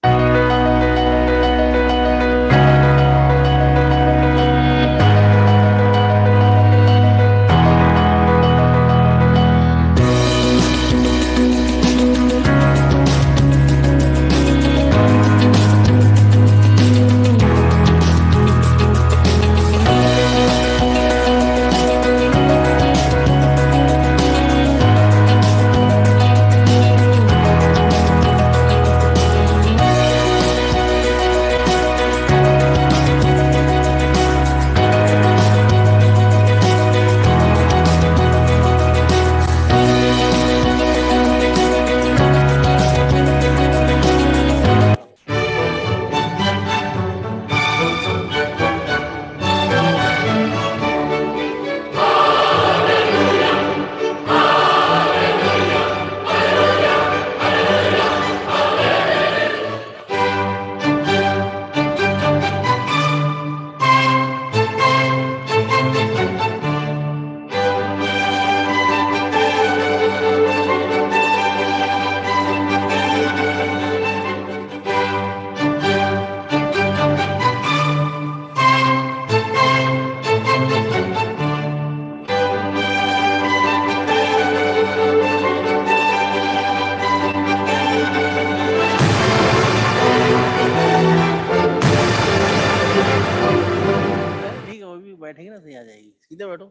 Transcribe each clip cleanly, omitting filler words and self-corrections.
ठीक है, वो भी बैठेगी ना सही आ जाएगी, सीधे बैठो।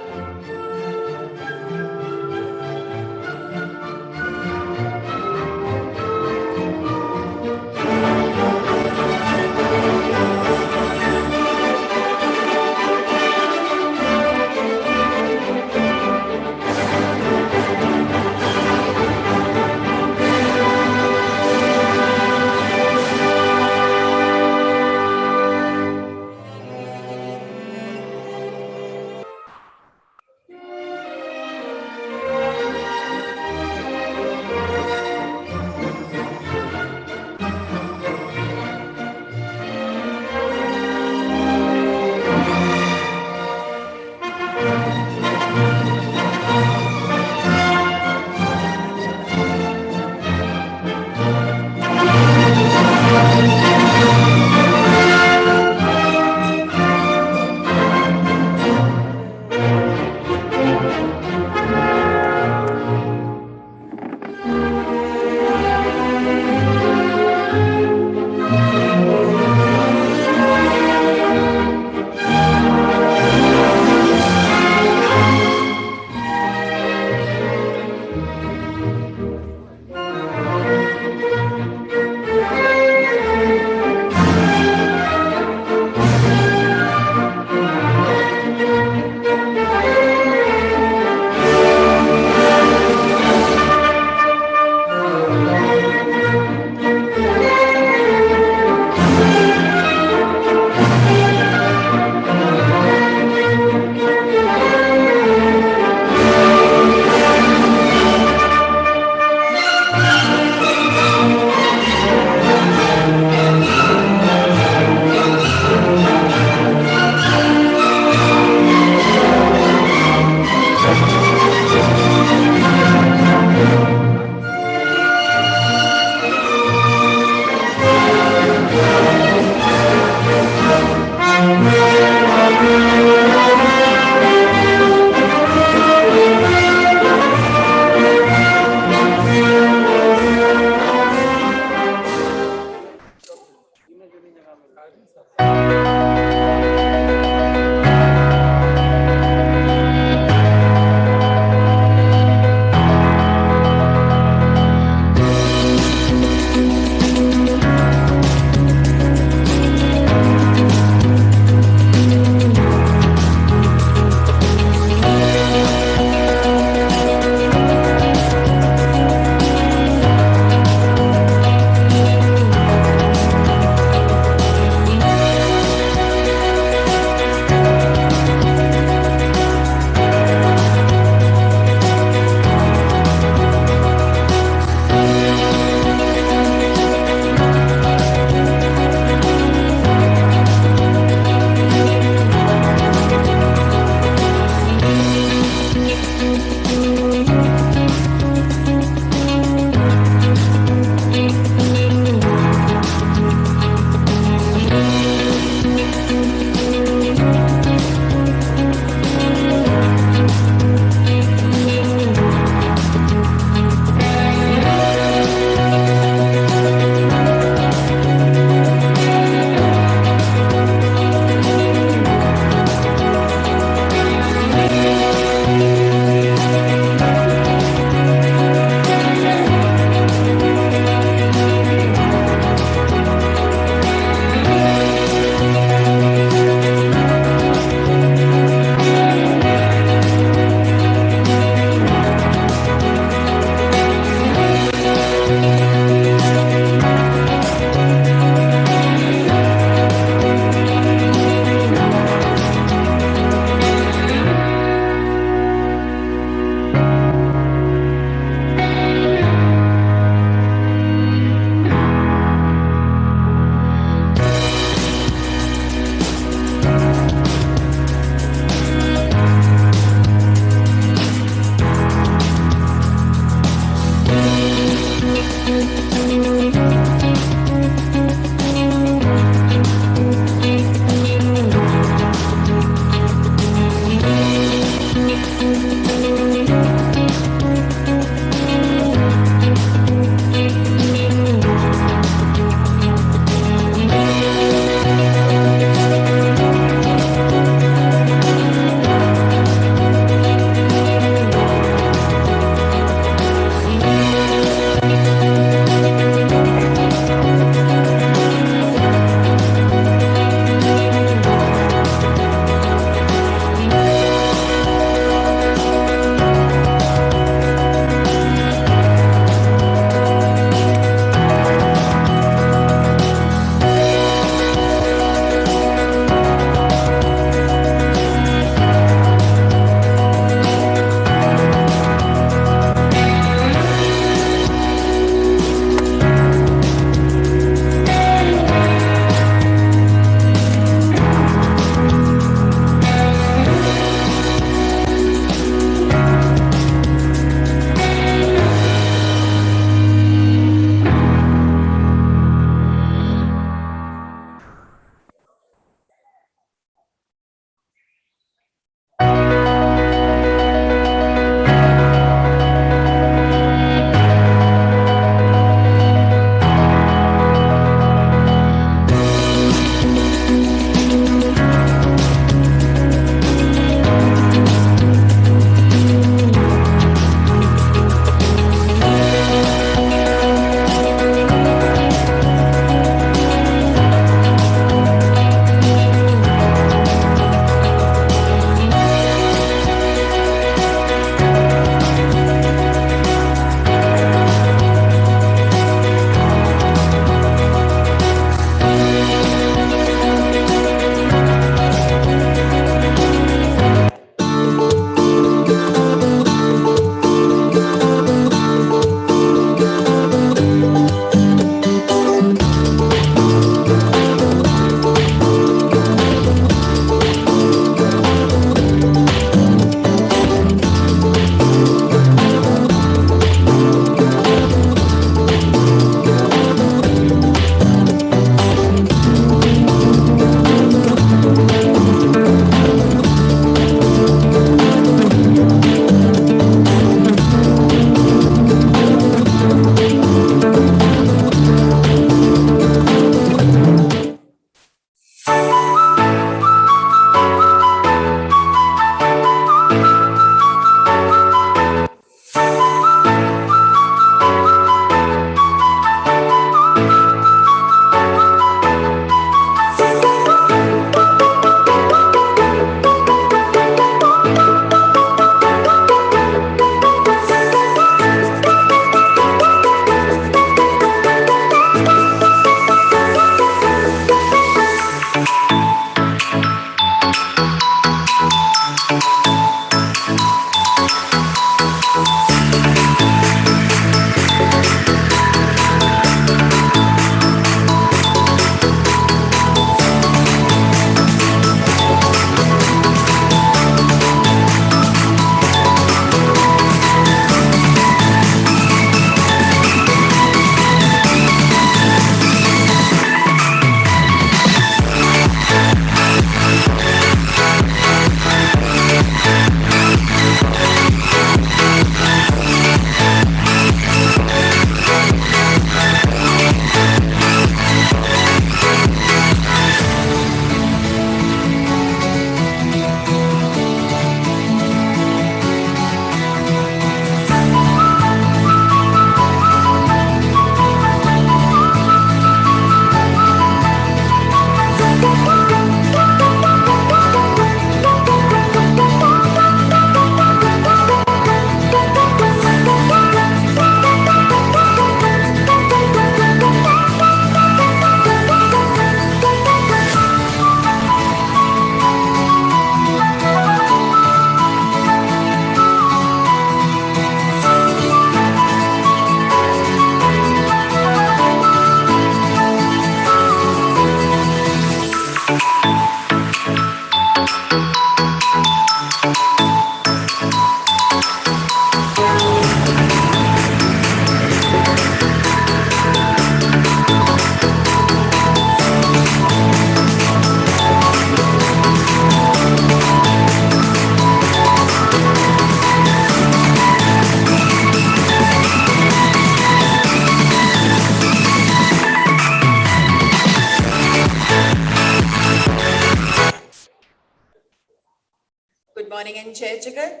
Jai Jagat,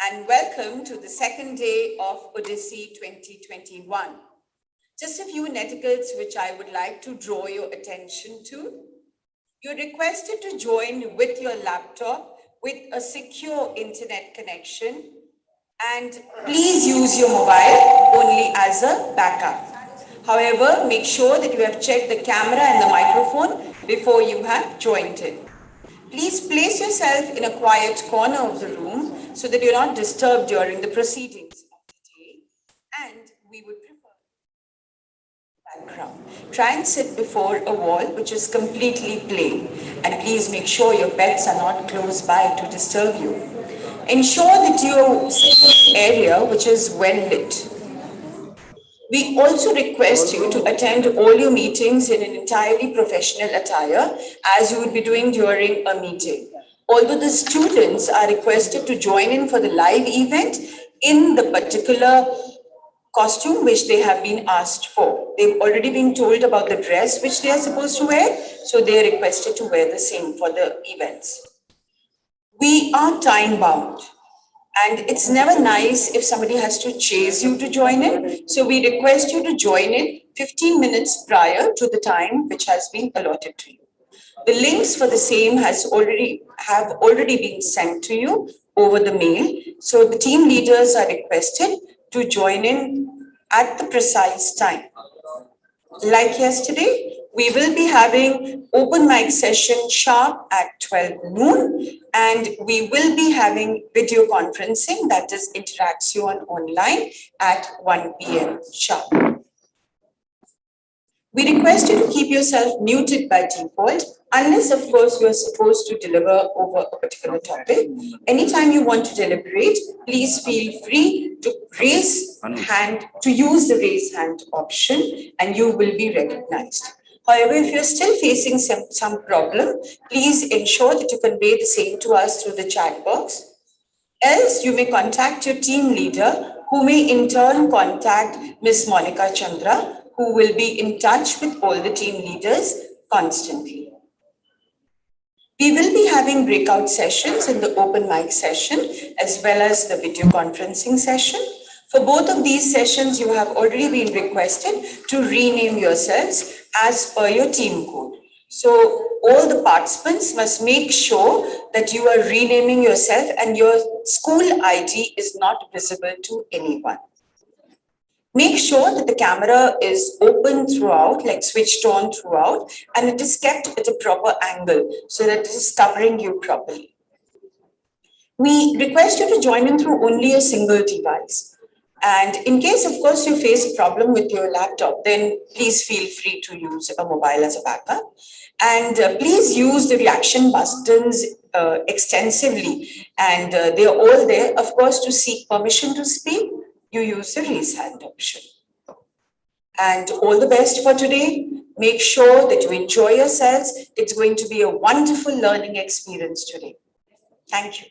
and welcome to the second day of Odyssey 2021. Just a few neticals which I would like to draw your attention to. You're requested to join with your laptop with a secure internet connection, and please use your mobile only as a backup. However, make sure that you have checked the camera and the microphone before you have joined in. Please place yourself in a quiet corner of the room so that you're not disturbed during the proceedings of the day, and we would prefer background. Try and sit before a wall which is completely plain, and please make sure your pets are not close by to disturb you. Ensure that you sit in an area which is well lit. We also request you to attend all your meetings in an entirely professional attire, as you would be doing during a meeting. Although the students are requested to join in for the live event in the particular costume which they have been asked for. They've already been told about the dress which they are supposed to wear, so they are requested to wear the same for the events. We are time bound, and it's never nice if somebody has to chase you to join in. So we request you to join in 15 minutes prior to the time which has been allotted to you. The links for the same have already been sent to you over the mail. So the team leaders are requested to join in at the precise time. Like yesterday, we will be having open mic session sharp at 12 noon, and we will be having video conferencing, that is interaction online, at 1 p.m. sharp. We request you to keep yourself muted by default, unless of course you are supposed to deliver over a particular topic. Anytime you want to deliberate, please feel free to use the raise hand option, and you will be recognized. However, if you're still facing some problem, please ensure that you convey the same to us through the chat box. Else, you may contact your team leader, who may in turn contact Ms. Monica Chandra, who will be in touch with all the team leaders constantly. We will be having breakout sessions in the open mic session as well as the video conferencing session. For both of these sessions, you have already been requested to rename yourselves as per your team code. So all the participants must make sure that you are renaming yourself and your school ID is not visible to anyone. Make sure that the camera is open throughout, like switched on throughout, and it is kept at a proper angle so that it is covering you properly. We request you to join in through only a single device. And in case, of course, you face a problem with your laptop, then please feel free to use a mobile as a backup. And please use the reaction buttons extensively. And they are all there, of course, to seek permission to speak. You use the raise hand option. And all the best for today. Make sure that you enjoy yourselves. It's going to be a wonderful learning experience today. Thank you.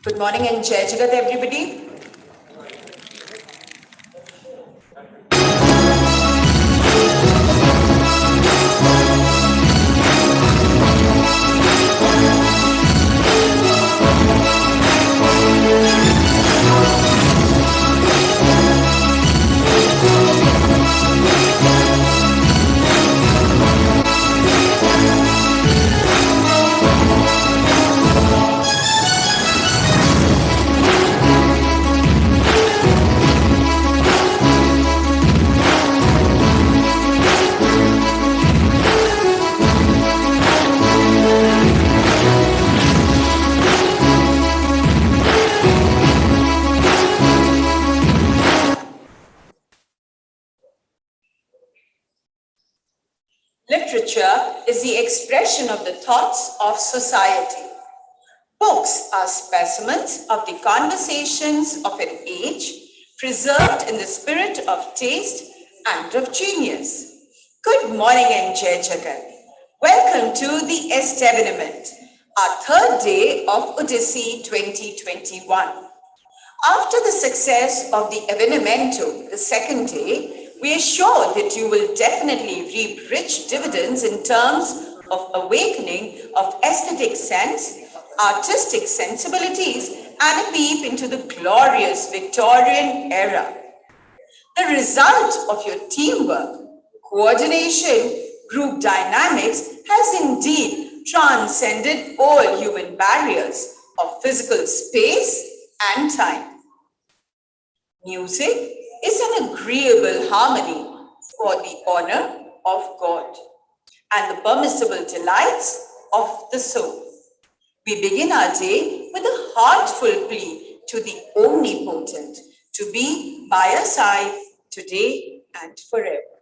Good morning and Jai Jagat, everybody. Literature is the expression of the thoughts of society. Books are specimens of the conversations of an age, preserved in the spirit of taste and of genius. Good morning and Jai Jagat. Welcome to the Esdeveniment, our third day of Odyssey 2021. After the success of the Esdeveniment, the second day, we are sure that you will definitely reap rich dividends in terms of awakening of aesthetic sense, artistic sensibilities, and a peep into the glorious Victorian era. The result of your teamwork, coordination, group dynamics has indeed transcended all human barriers of physical space and time. Music is an agreeable harmony for the honor of God and the permissible delights of the soul. We begin our day with a heartful plea to the Omnipotent to be by our side today and forever.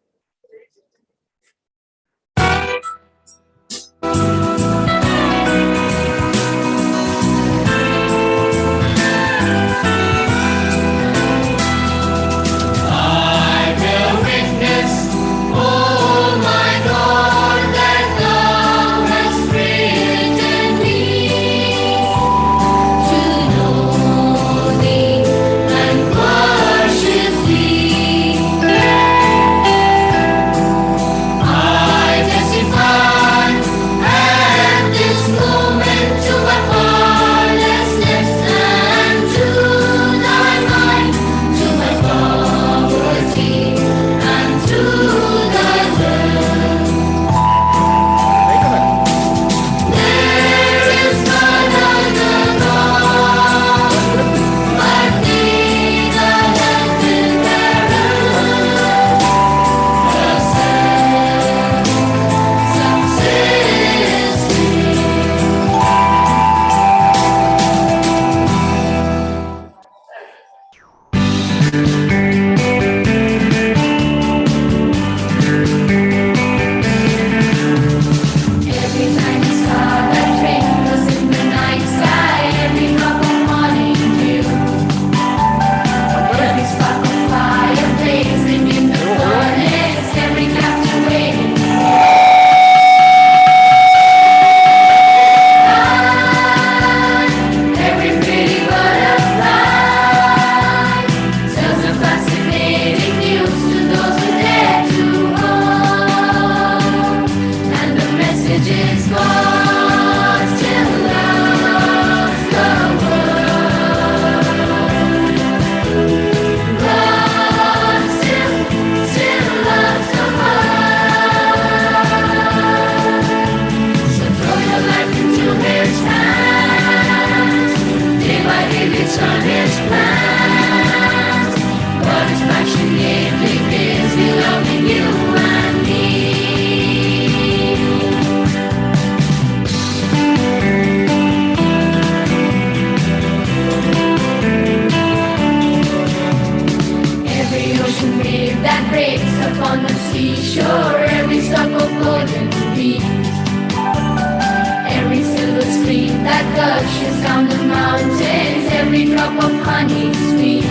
gushes down the mountains, every drop of honey sweet.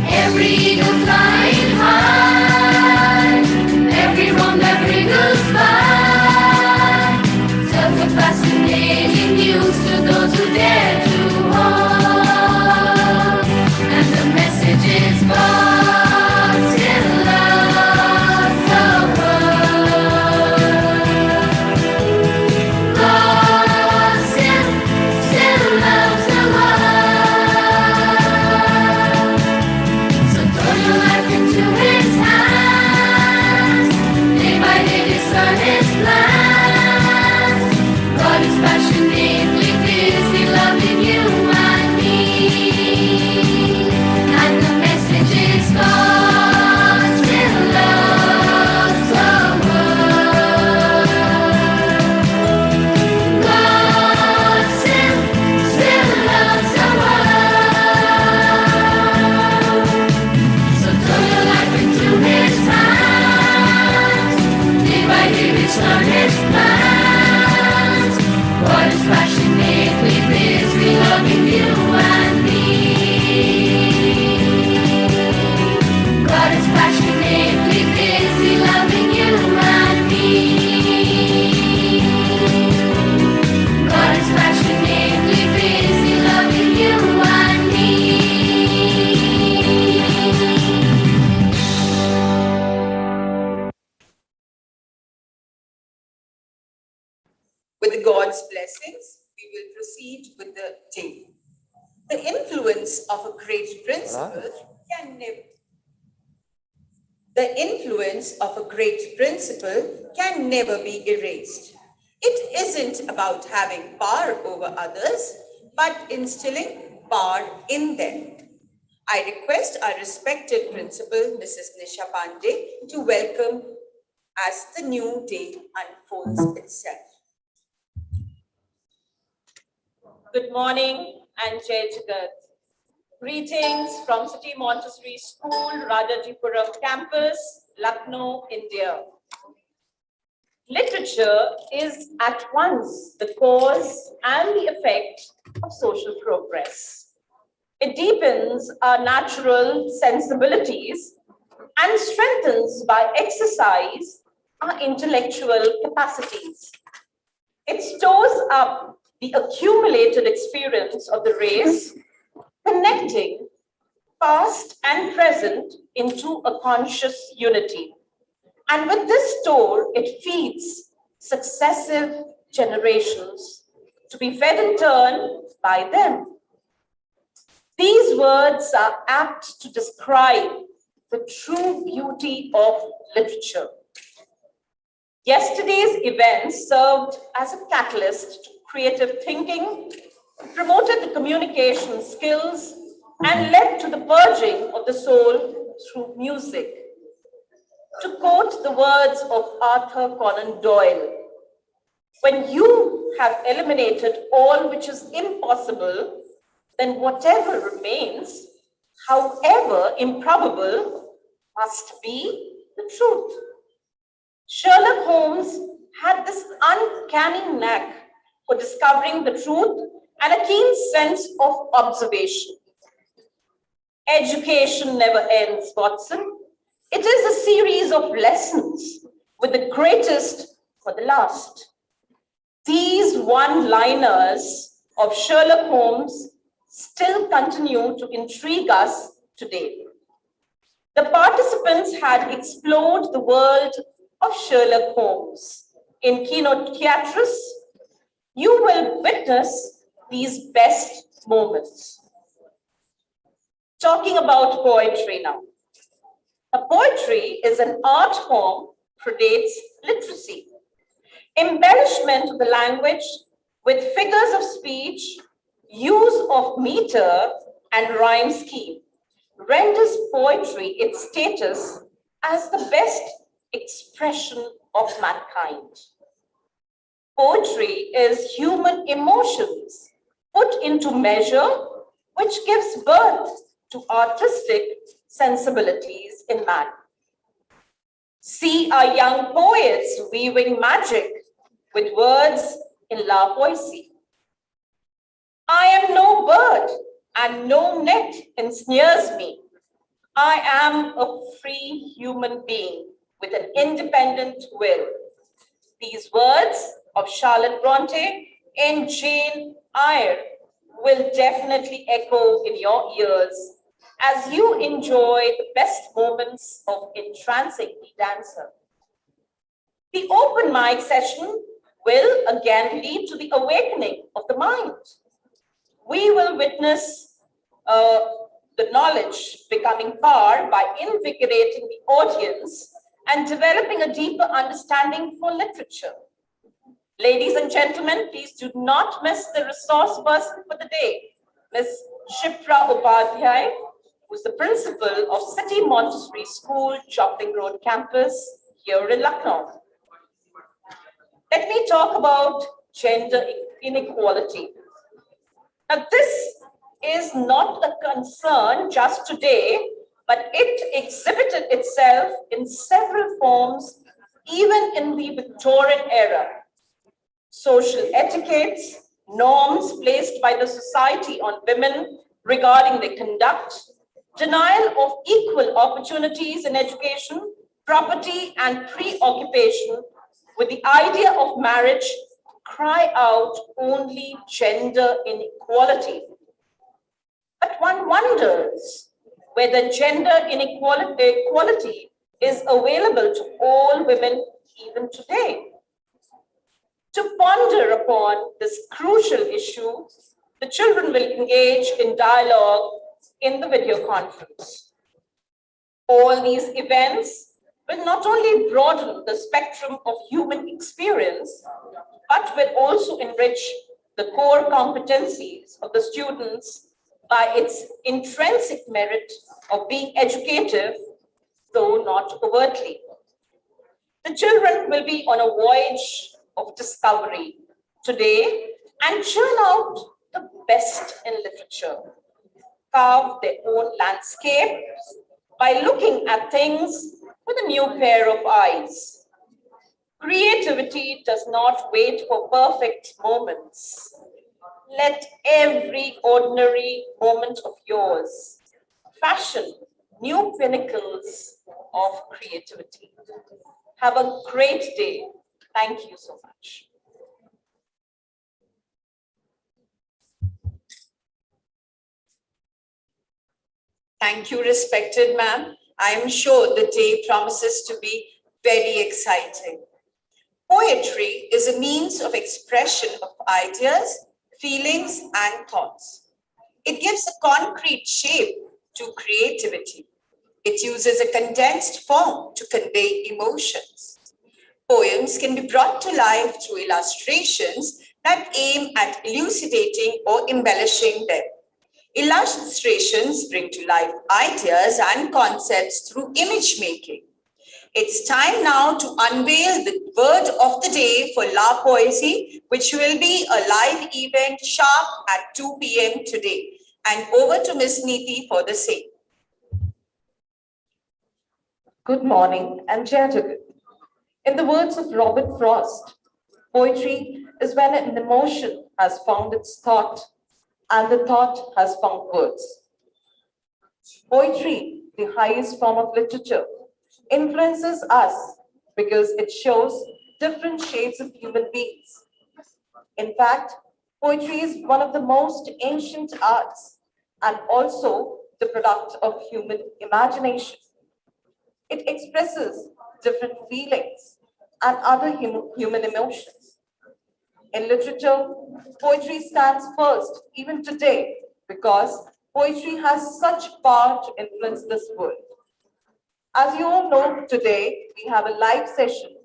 Every eagle flying high, every one that wriggles by, tells a fascinating news to those who dare to learn His plans. God is passionately busy loving you and me. God is passionately busy loving you and me. God is passionately busy loving you and me. With God's blessings, we will proceed with the day. The influence of a great principle can never be erased. It isn't about having power over others, but instilling power in them. I request our respected principal, Mrs. Nisha Pandey, to welcome as the new day unfolds itself. Good morning and Jai Jagat. Greetings from City Montessori School, Rajajipuram campus, Lucknow, India. Literature is at once the cause and the effect of social progress. It deepens our natural sensibilities and strengthens by exercise our intellectual capacities. It stores up the accumulated experience of the race, connecting past and present into a conscious unity. And with this store, it feeds successive generations to be fed in turn by them. These words are apt to describe the true beauty of literature. Yesterday's events served as a catalyst to creative thinking, promoted the communication skills, and led to the purging of the soul through music. To quote the words of Arthur Conan Doyle, when you have eliminated all which is impossible, then whatever remains, however improbable, must be the truth. Sherlock Holmes had this uncanny knack for discovering the truth and a keen sense of observation. Education never ends, Watson. It is a series of lessons with the greatest for the last. These one-liners of Sherlock Holmes still continue to intrigue us today. The participants had explored the world of Sherlock Holmes. In Keynote Theatrus, you will witness these best moments. Talking about poetry now. Poetry is an art form predates literacy. Embellishment of the language with figures of speech, use of meter and rhyme scheme renders poetry its status as the best expression of mankind. Poetry is human emotions put into measure, which gives birth to artistic sensibilities in man. See our young poets weaving magic with words in La Poésie. I am no bird and no net ensnares me. I am a free human being with an independent will. These words of Charlotte Bronte and Jane Eyre will definitely echo in your ears as you enjoy the best moments of entrancing the dancer. The open mic session will again lead to the awakening of the mind. We will witness the knowledge becoming power by invigorating the audience and developing a deeper understanding for literature. Ladies and gentlemen, please do not miss the resource person for the day, Ms. Shipra Upadhyay, who's the principal of City Montessori School, Joplin Road campus here in Lucknow. Let me talk about gender inequality. Now, this is not a concern just today, but it exhibited itself in several forms even in the Victorian era. Social etiquettes, norms placed by the society on women regarding their conduct, denial of equal opportunities in education, property, and preoccupation with the idea of marriage cry out only gender inequality. But one wonders whether gender equality is available to all women even today. To ponder upon this crucial issue, the children will engage in dialogue in the video conference. All these events will not only broaden the spectrum of human experience, but will also enrich the core competencies of the students by its intrinsic merit of being educative, though not overtly. The children will be on a voyage of discovery today and churn out the best in literature, carve their own landscapes by looking at things with a new pair of eyes. Creativity does not wait for perfect moments. Let every ordinary moment of yours fashion new pinnacles of creativity. Have a great day. Thank you so much. Thank you, respected ma'am. I am sure the day promises to be very exciting. Poetry is a means of expression of ideas, feelings, and thoughts. It gives a concrete shape to creativity. It uses a condensed form to convey emotions. Poems can be brought to life through illustrations that aim at elucidating or embellishing them. Illustrations bring to life ideas and concepts through image making. It's time now to unveil the word of the day for La Poesy, which will be a live event sharp at 2 p.m. today. And over to Ms. Neeti for the same. Good morning and Jayajagad. In the words of Robert Frost, poetry is when an emotion has found its thought and the thought has found words. Poetry, the highest form of literature, influences us because it shows different shades of human beings. In fact, poetry is one of the most ancient arts and also the product of human imagination. It expresses different feelings and other human emotions. In literature, poetry stands first even today because poetry has such power to influence this world. As you all know, today we have a live session,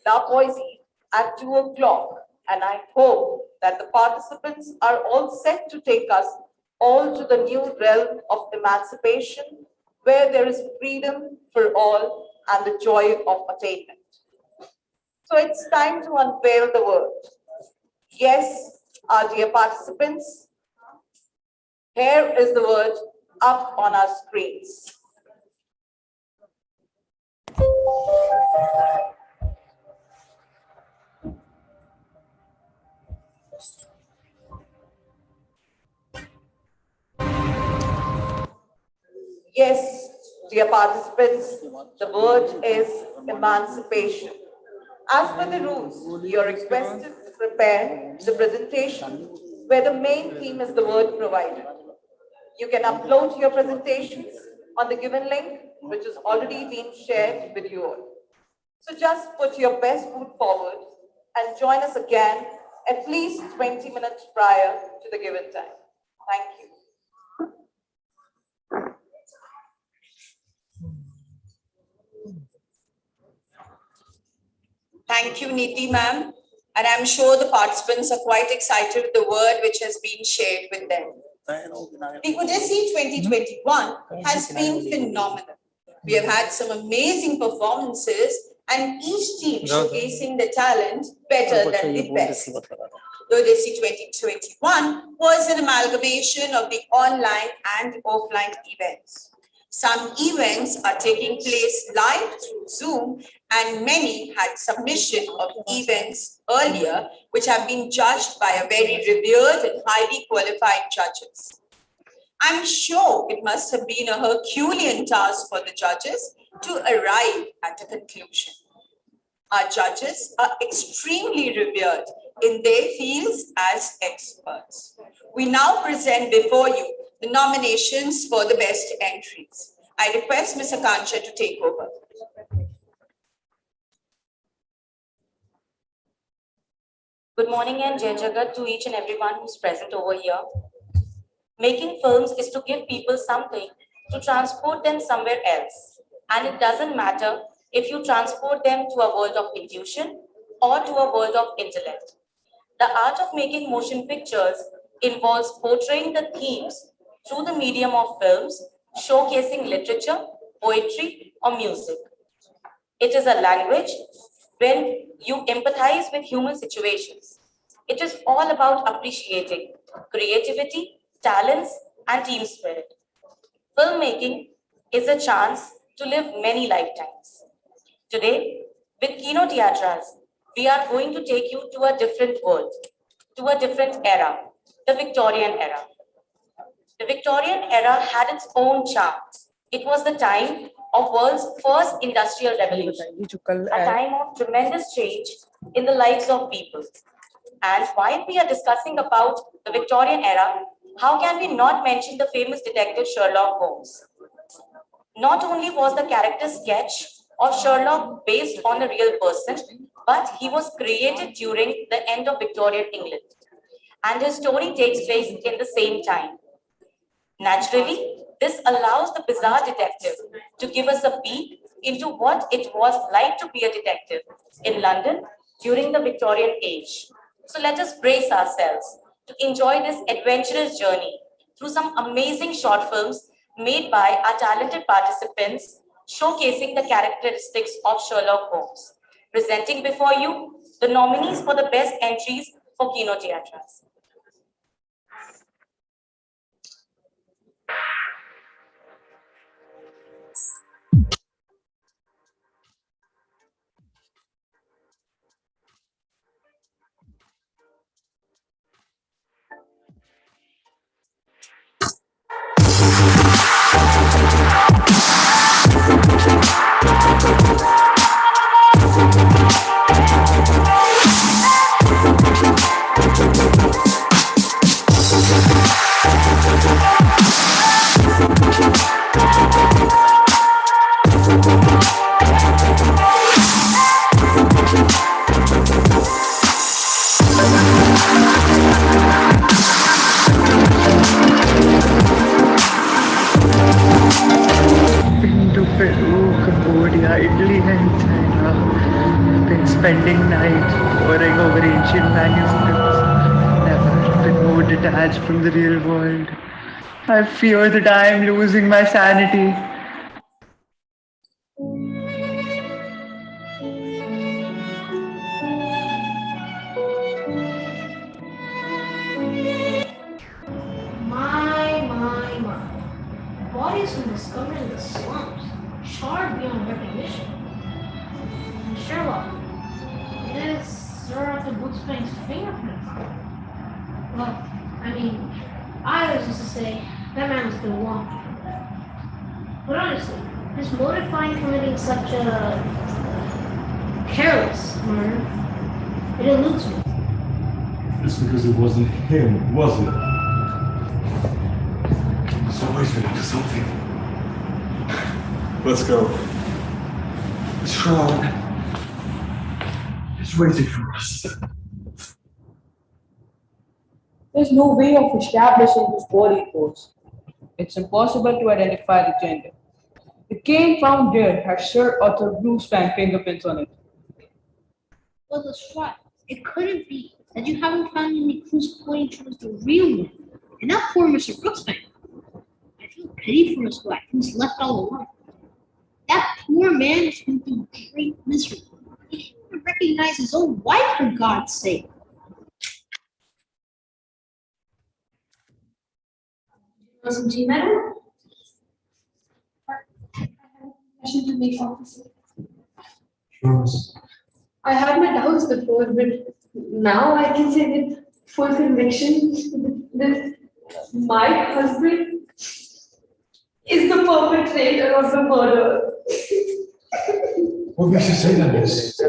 La Poesy, at 2 o'clock, and I hope that the participants are all set to take us all to the new realm of emancipation, where there is freedom for all and the joy of attainment. So it's time to unveil the word. Yes, our dear participants, here is the word up on our screens. Yes, dear participants, the word is emancipation. As per the rules, you are requested to prepare the presentation where the main theme is the word provided. You can upload your presentations on the given link, which has already been shared with you all. So just put your best foot forward and join us again at least 20 minutes prior to the given time. Thank you. Thank you, Neeti ma'am. And I'm sure the participants are quite excited with the word which has been shared with them. The Odyssey 2021 has been phenomenal. We have had some amazing performances and each team showcasing the talent better than the best. The Odyssey 2021 was an amalgamation of the online and offline events. Some events are taking place live through Zoom, and many had submission of events earlier, which have been judged by a very revered and highly qualified judges. I'm sure it must have been a Herculean task for the judges to arrive at a conclusion. Our judges are extremely revered in their fields as experts. We now present before you the nominations for the best entries. I request Ms. Akansha to take over. Good morning and Jai Jagat to each and everyone who's present over here. Making films is to give people something to transport them somewhere else. And it doesn't matter if you transport them to a world of intuition or to a world of intellect. The art of making motion pictures involves portraying the themes through the medium of films, showcasing literature, poetry, or music. It is a language when you empathize with human situations. It is all about appreciating creativity, talents, and team spirit. Filmmaking is a chance to live many lifetimes. Today, with Kino Teatras, we are going to take you to a different world, to a different era, the Victorian era. The Victorian era had its own charm. It was the time of world's first industrial revolution, a time of tremendous change in the lives of people. And while we are discussing about the Victorian era, how can we not mention the famous detective Sherlock Holmes? Not only was the character sketch of Sherlock based on a real person, but he was created during the end of Victorian England. And his story takes place in the same time. Naturally, this allows the bizarre detective to give us a peek into what it was like to be a detective in London during the Victorian age. So let us brace ourselves to enjoy this adventurous journey through some amazing short films made by our talented participants showcasing the characteristics of Sherlock Holmes. Presenting before you the nominees for the best entries for Kino Teatras. Peru, Cambodia, Italy, and China. Been spending nights poring over ancient manuscripts. Never been more detached from the real world. I fear that I am losing my sanity. My. Bodies from discovered in the slums, charred beyond recognition. And Sherlock, is Sir Arthur Brooksbank's fingerprints on it. Well, I mean, I always used to say that man was good along. But honestly, his motive behind committing such a careless murder, it eludes me. It's because it wasn't him, was it? He's always been up to something. Let's go. The shroud is waiting for us. There's no way of establishing whose body it was. It's impossible to identify the gender. The cane found there has Sir Arthur Brooksbank fingerprints on it. Well, that's right. It couldn't be that you haven't found any clues pointing towards the real one, and not poor Mr. Brooksbank. I feel pity for his wife, who's left all alone. That poor man has been through great misery. He can't even recognize his own wife, for God's sake. Some tea, madam? confession to make, officer. Sure. I had my doubts before, but now I can say with full conviction that my husband is the perpetrator of the murder. What makes you say that, Miss?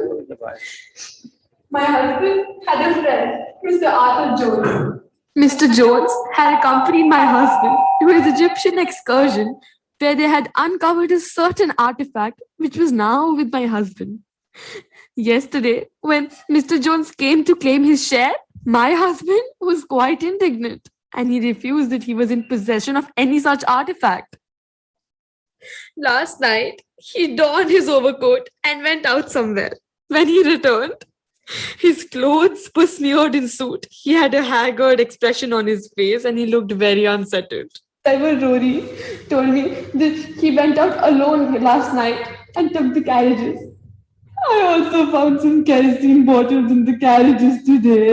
My husband had a friend, Mr. Arthur Jones. Mr. Jones had accompanied my husband to his Egyptian excursion, where they had uncovered a certain artifact which was now with my husband. Yesterday, when Mr. Jones came to claim his share, my husband was quite indignant and he refused that he was in possession of any such artifact. Last night, he donned his overcoat and went out somewhere. When he returned, his clothes were smeared in soot. He had a haggard expression on his face and he looked very unsettled. Driver Rory told me that he went out alone last night and took the carriages. I also found some kerosene bottles in the carriages today.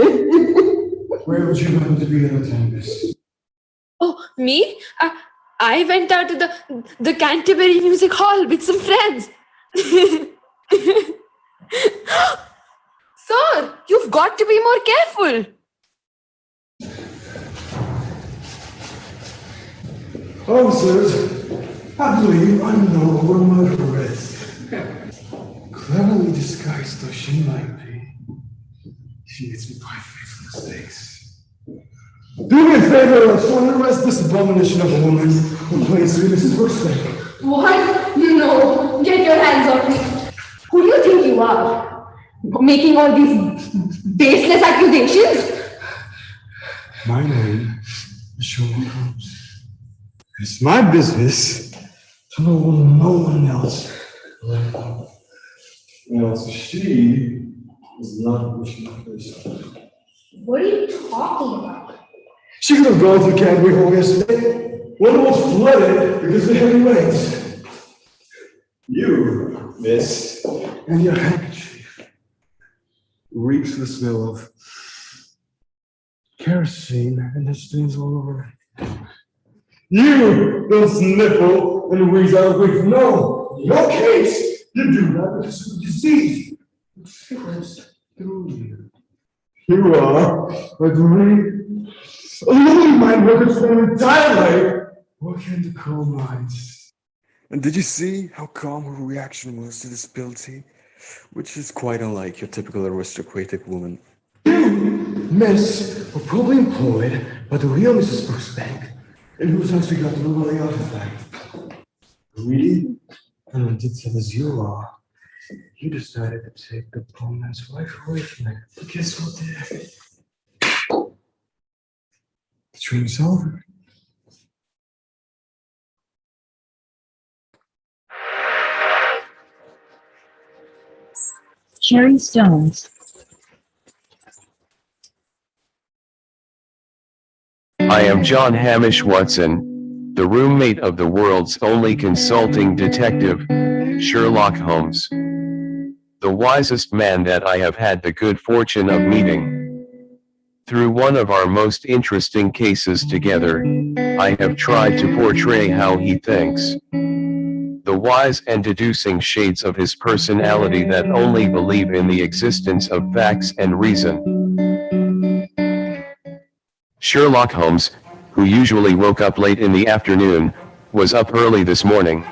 Where would you happen to be at the time, Miss? Oh, me? I went out to the Canterbury Music Hall with some friends. Sir, you've got to be more careful. Officers, I believe I know who a murderer is. Cleverly disguised though she might be, she makes me quite faithful mistakes. Do me a favor, I want to arrest this abomination of a woman who plays through Mrs. Brooksbank. What? No, get your hands off me. Who do you think you are? Making all these baseless accusations? My name is Sherlock Holmes. It's my business to know no one else. Else she is not what she herself. What are you talking about? She could have gone through Canterbury Hall yesterday when it was flooded because of the heavy rains. You, miss, and your handkerchief reeks the smell of kerosene and there's stains all over it. You don't sniffle and wheeze out of weeks. No, in your case, you do that because of disease. It filters through you. You are a dream. A lonely mind working for an entire life. Working in the coal mines. And did you see how calm her reaction was to this ability? Which is quite unlike your typical aristocratic woman. You, miss, were probably employed by the real Mrs. Brooksbank, and whose house we got to know about the artifact. Greedy and undetected as you are, you decided to take the poor man's wife away from me. But guess what, dear? The dream's over. Cherry Stones. I am John Hamish Watson, the roommate of the world's only consulting detective, Sherlock Holmes. The wisest man that I have had the good fortune of meeting. Through one of our most interesting cases together, I have tried to portray how he thinks. The wise and deducing shades of his personality that only believe in the existence of facts and reason. Sherlock Holmes, who usually woke up late in the afternoon, was up early this morning.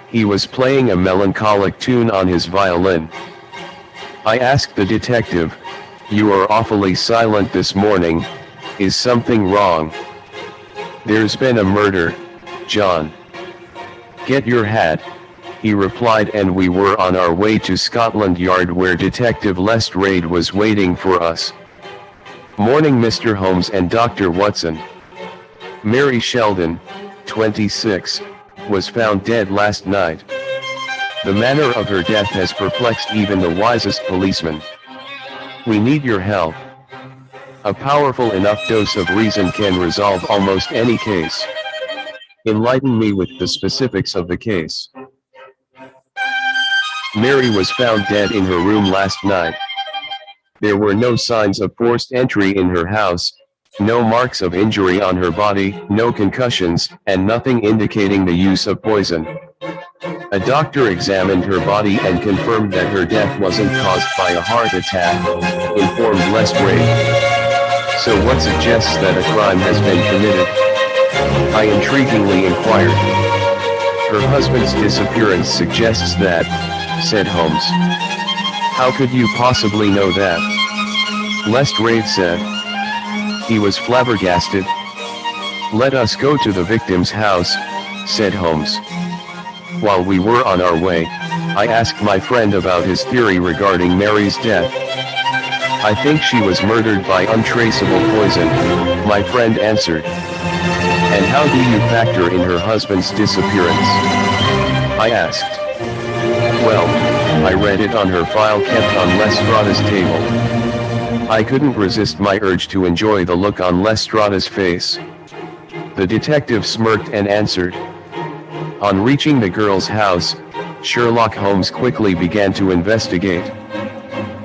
He was playing a melancholic tune on his violin. I asked the detective, "You are awfully silent this morning, is something wrong?" "There's been a murder, John." "Get your hat," he replied, and we were on our way to Scotland Yard where Detective Lestrade was waiting for us. "Morning, Mr. Holmes and Dr. Watson." Mary Sheldon, 26, was found dead last night. The manner of her death has perplexed even the wisest policeman. We need your help. A powerful enough dose of reason can resolve almost any case. Enlighten me with the specifics of the case. Mary was found dead in her room last night. There were no signs of forced entry in her house, No marks of injury on her body, no concussions, and nothing indicating the use of poison. A doctor examined her body and confirmed that her death wasn't caused by a heart attack, informed Lestrade. So what suggests that a crime has been committed? I intriguingly inquired. Her husband's disappearance suggests that, said Holmes. How could you possibly know that? Lestrade said. He was flabbergasted. Let us go to the victim's house, said Holmes. While we were on our way, I asked my friend about his theory regarding Mary's death. I think she was murdered by untraceable poison, my friend answered. And how do you factor in her husband's disappearance? I asked. Well, I read it on her file kept on Lestrada's table. I couldn't resist my urge to enjoy the look on Lestrada's face. The detective smirked and answered. On reaching the girl's house, Sherlock Holmes quickly began to investigate.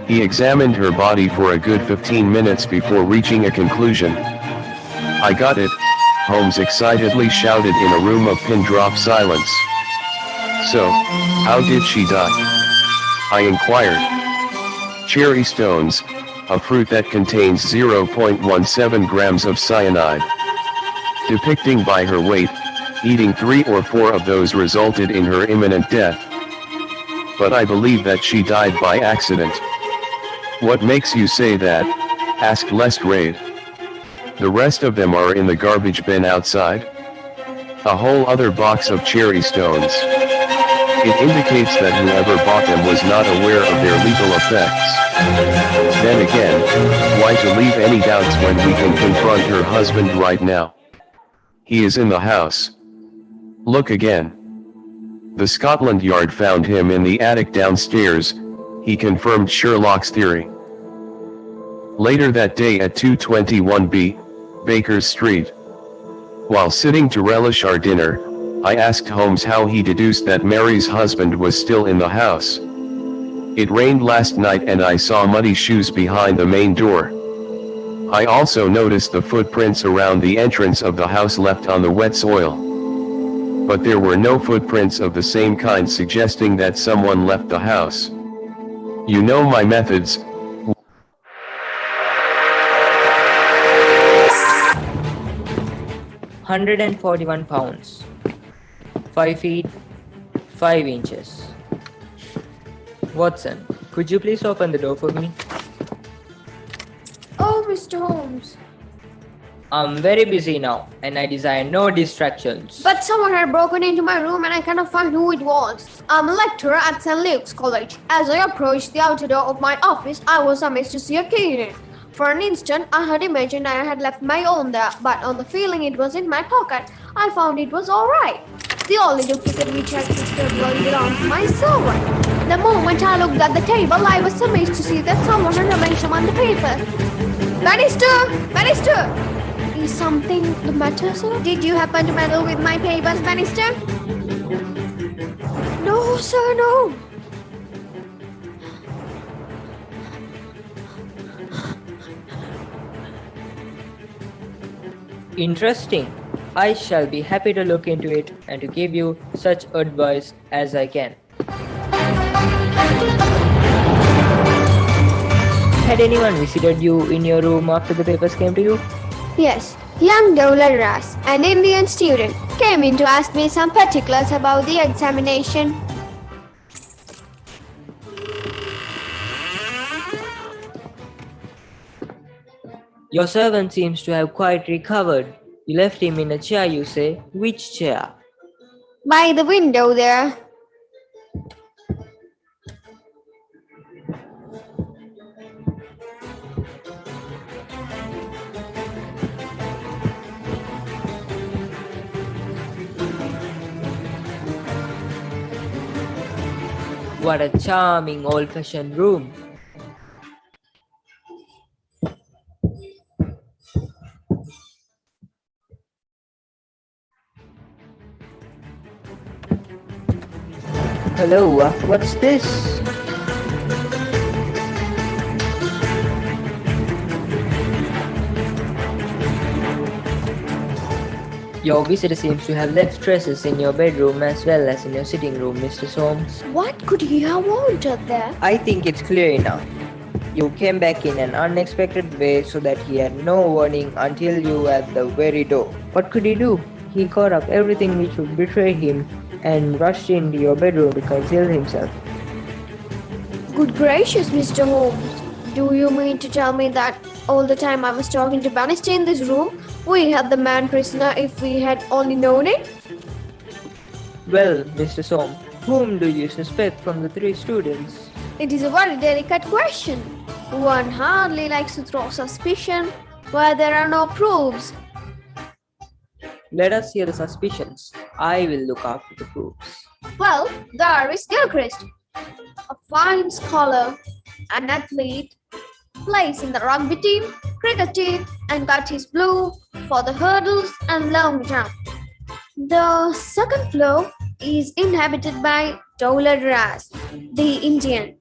He examined her body for a good 15 minutes before reaching a conclusion. I got it, Holmes excitedly shouted in a room of pin-drop silence. So, how did she die? I inquired. Cherry stones, a fruit that contains 0.17 grams of cyanide. Depicting by her weight, eating 3 or 4 of those resulted in her imminent death. But I believe that she died by accident. What makes you say that? Asked Lestrade. The rest of them are in the garbage bin outside. A whole other box of cherry stones. It indicates that whoever bought them was not aware of their lethal effects. Then again, why to leave any doubts when we can confront her husband right now? He is in the house. Look again. The Scotland Yard found him in the attic downstairs, he confirmed Sherlock's theory. Later that day at 221B, Baker Street. While sitting to relish our dinner, I asked Holmes how he deduced that Mary's husband was still in the house. It rained last night and I saw muddy shoes behind the main door. I also noticed the footprints around the entrance of the house left on the wet soil. But there were no footprints of the same kind suggesting that someone left the house. You know my methods. 141 pounds, 5 feet, 5 inches. Watson, could you please open the door for me? Oh, Mr. Holmes. I'm very busy now, and I desire no distractions. But someone had broken into my room and I cannot find who it was. I'm a lecturer at St. Luke's College. As I approached the outer door of my office, I was amazed to see a key in it. For an instant, I had imagined I had left my own there, but on the feeling it was in my pocket, I found it was alright. The only duplicate which had existed belonged to my servant. The moment I looked at the table, I was amazed to see that someone had arranged them on the paper. Bannister! Bannister! Is something the matter, sir? Did you happen to meddle with my papers, Bannister? No, sir, no. Interesting. I shall be happy to look into it and to give you such advice as I can. Had anyone visited you in your room after the papers came to you? Yes, young Dowler Ras, an Indian student, came in to ask me some particulars about the examination. Your servant seems to have quite recovered. You left him in a chair, you say. Which chair? By the window there. What a charming old-fashioned room. Hello, what's this? Your visitor seems to have left traces in your bedroom as well as in your sitting room, Mr. Soames. What could he have wanted there? I think it's clear enough. You came back in an unexpected way so that he had no warning until you were at the very door. What could he do? He caught up everything which would betray him and rushed into your bedroom to conceal himself. Good gracious, Mr. Holmes. Do you mean to tell me that all the time I was talking to Bannister in this room, we had the man prisoner if we had only known it? Well, Mr. Soames, whom do you suspect from the 3 students? It is a very delicate question. One hardly likes to throw suspicion where there are no proofs. Let us hear the suspicions. I will look after the proofs. Well, there is Gilchrist, a fine scholar, an athlete, plays in the rugby team, cricket team, and got his blue for the hurdles and long jump. The second floor is inhabited by Dowlad Ras, the Indian.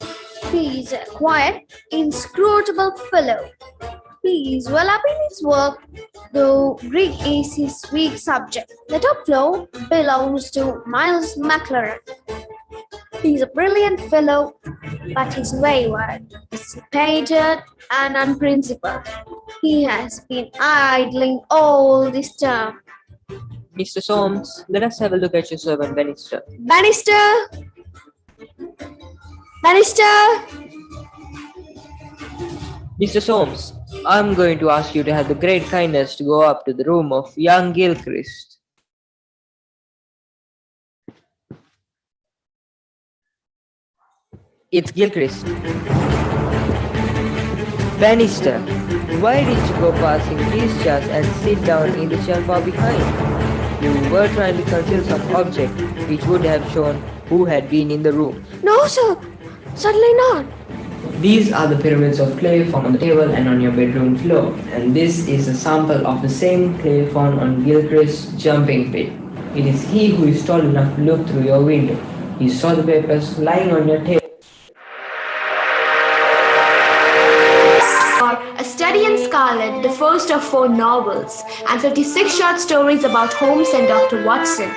He is a quiet, inscrutable fellow. He is well up in his work, though Greek is his weak subject. The top floor belongs to Miles McLaren. He is a brilliant fellow, but he's wayward, dissipated, and unprincipled. He has been idling all this term. Mr. Soames, let us have a look at your servant Bannister. Bannister! Bannister! Mr. Soames, I'm going to ask you to have the great kindness to go up to the room of young Gilchrist. It's Gilchrist. Bannister, why did you go passing these chairs and sit down in the chair far behind? You were trying to conceal some object which would have shown who had been in the room. No, sir. Certainly not. These are the pyramids of clay found on the table and on your bedroom floor, and this is a sample of the same clay found on Gilchrist's jumping pit. It is he who is tall enough to look through your window. He saw the papers lying on your table. A Study in Scarlet, the first of 4 novels, and 56 short stories about Holmes and Dr. Watson.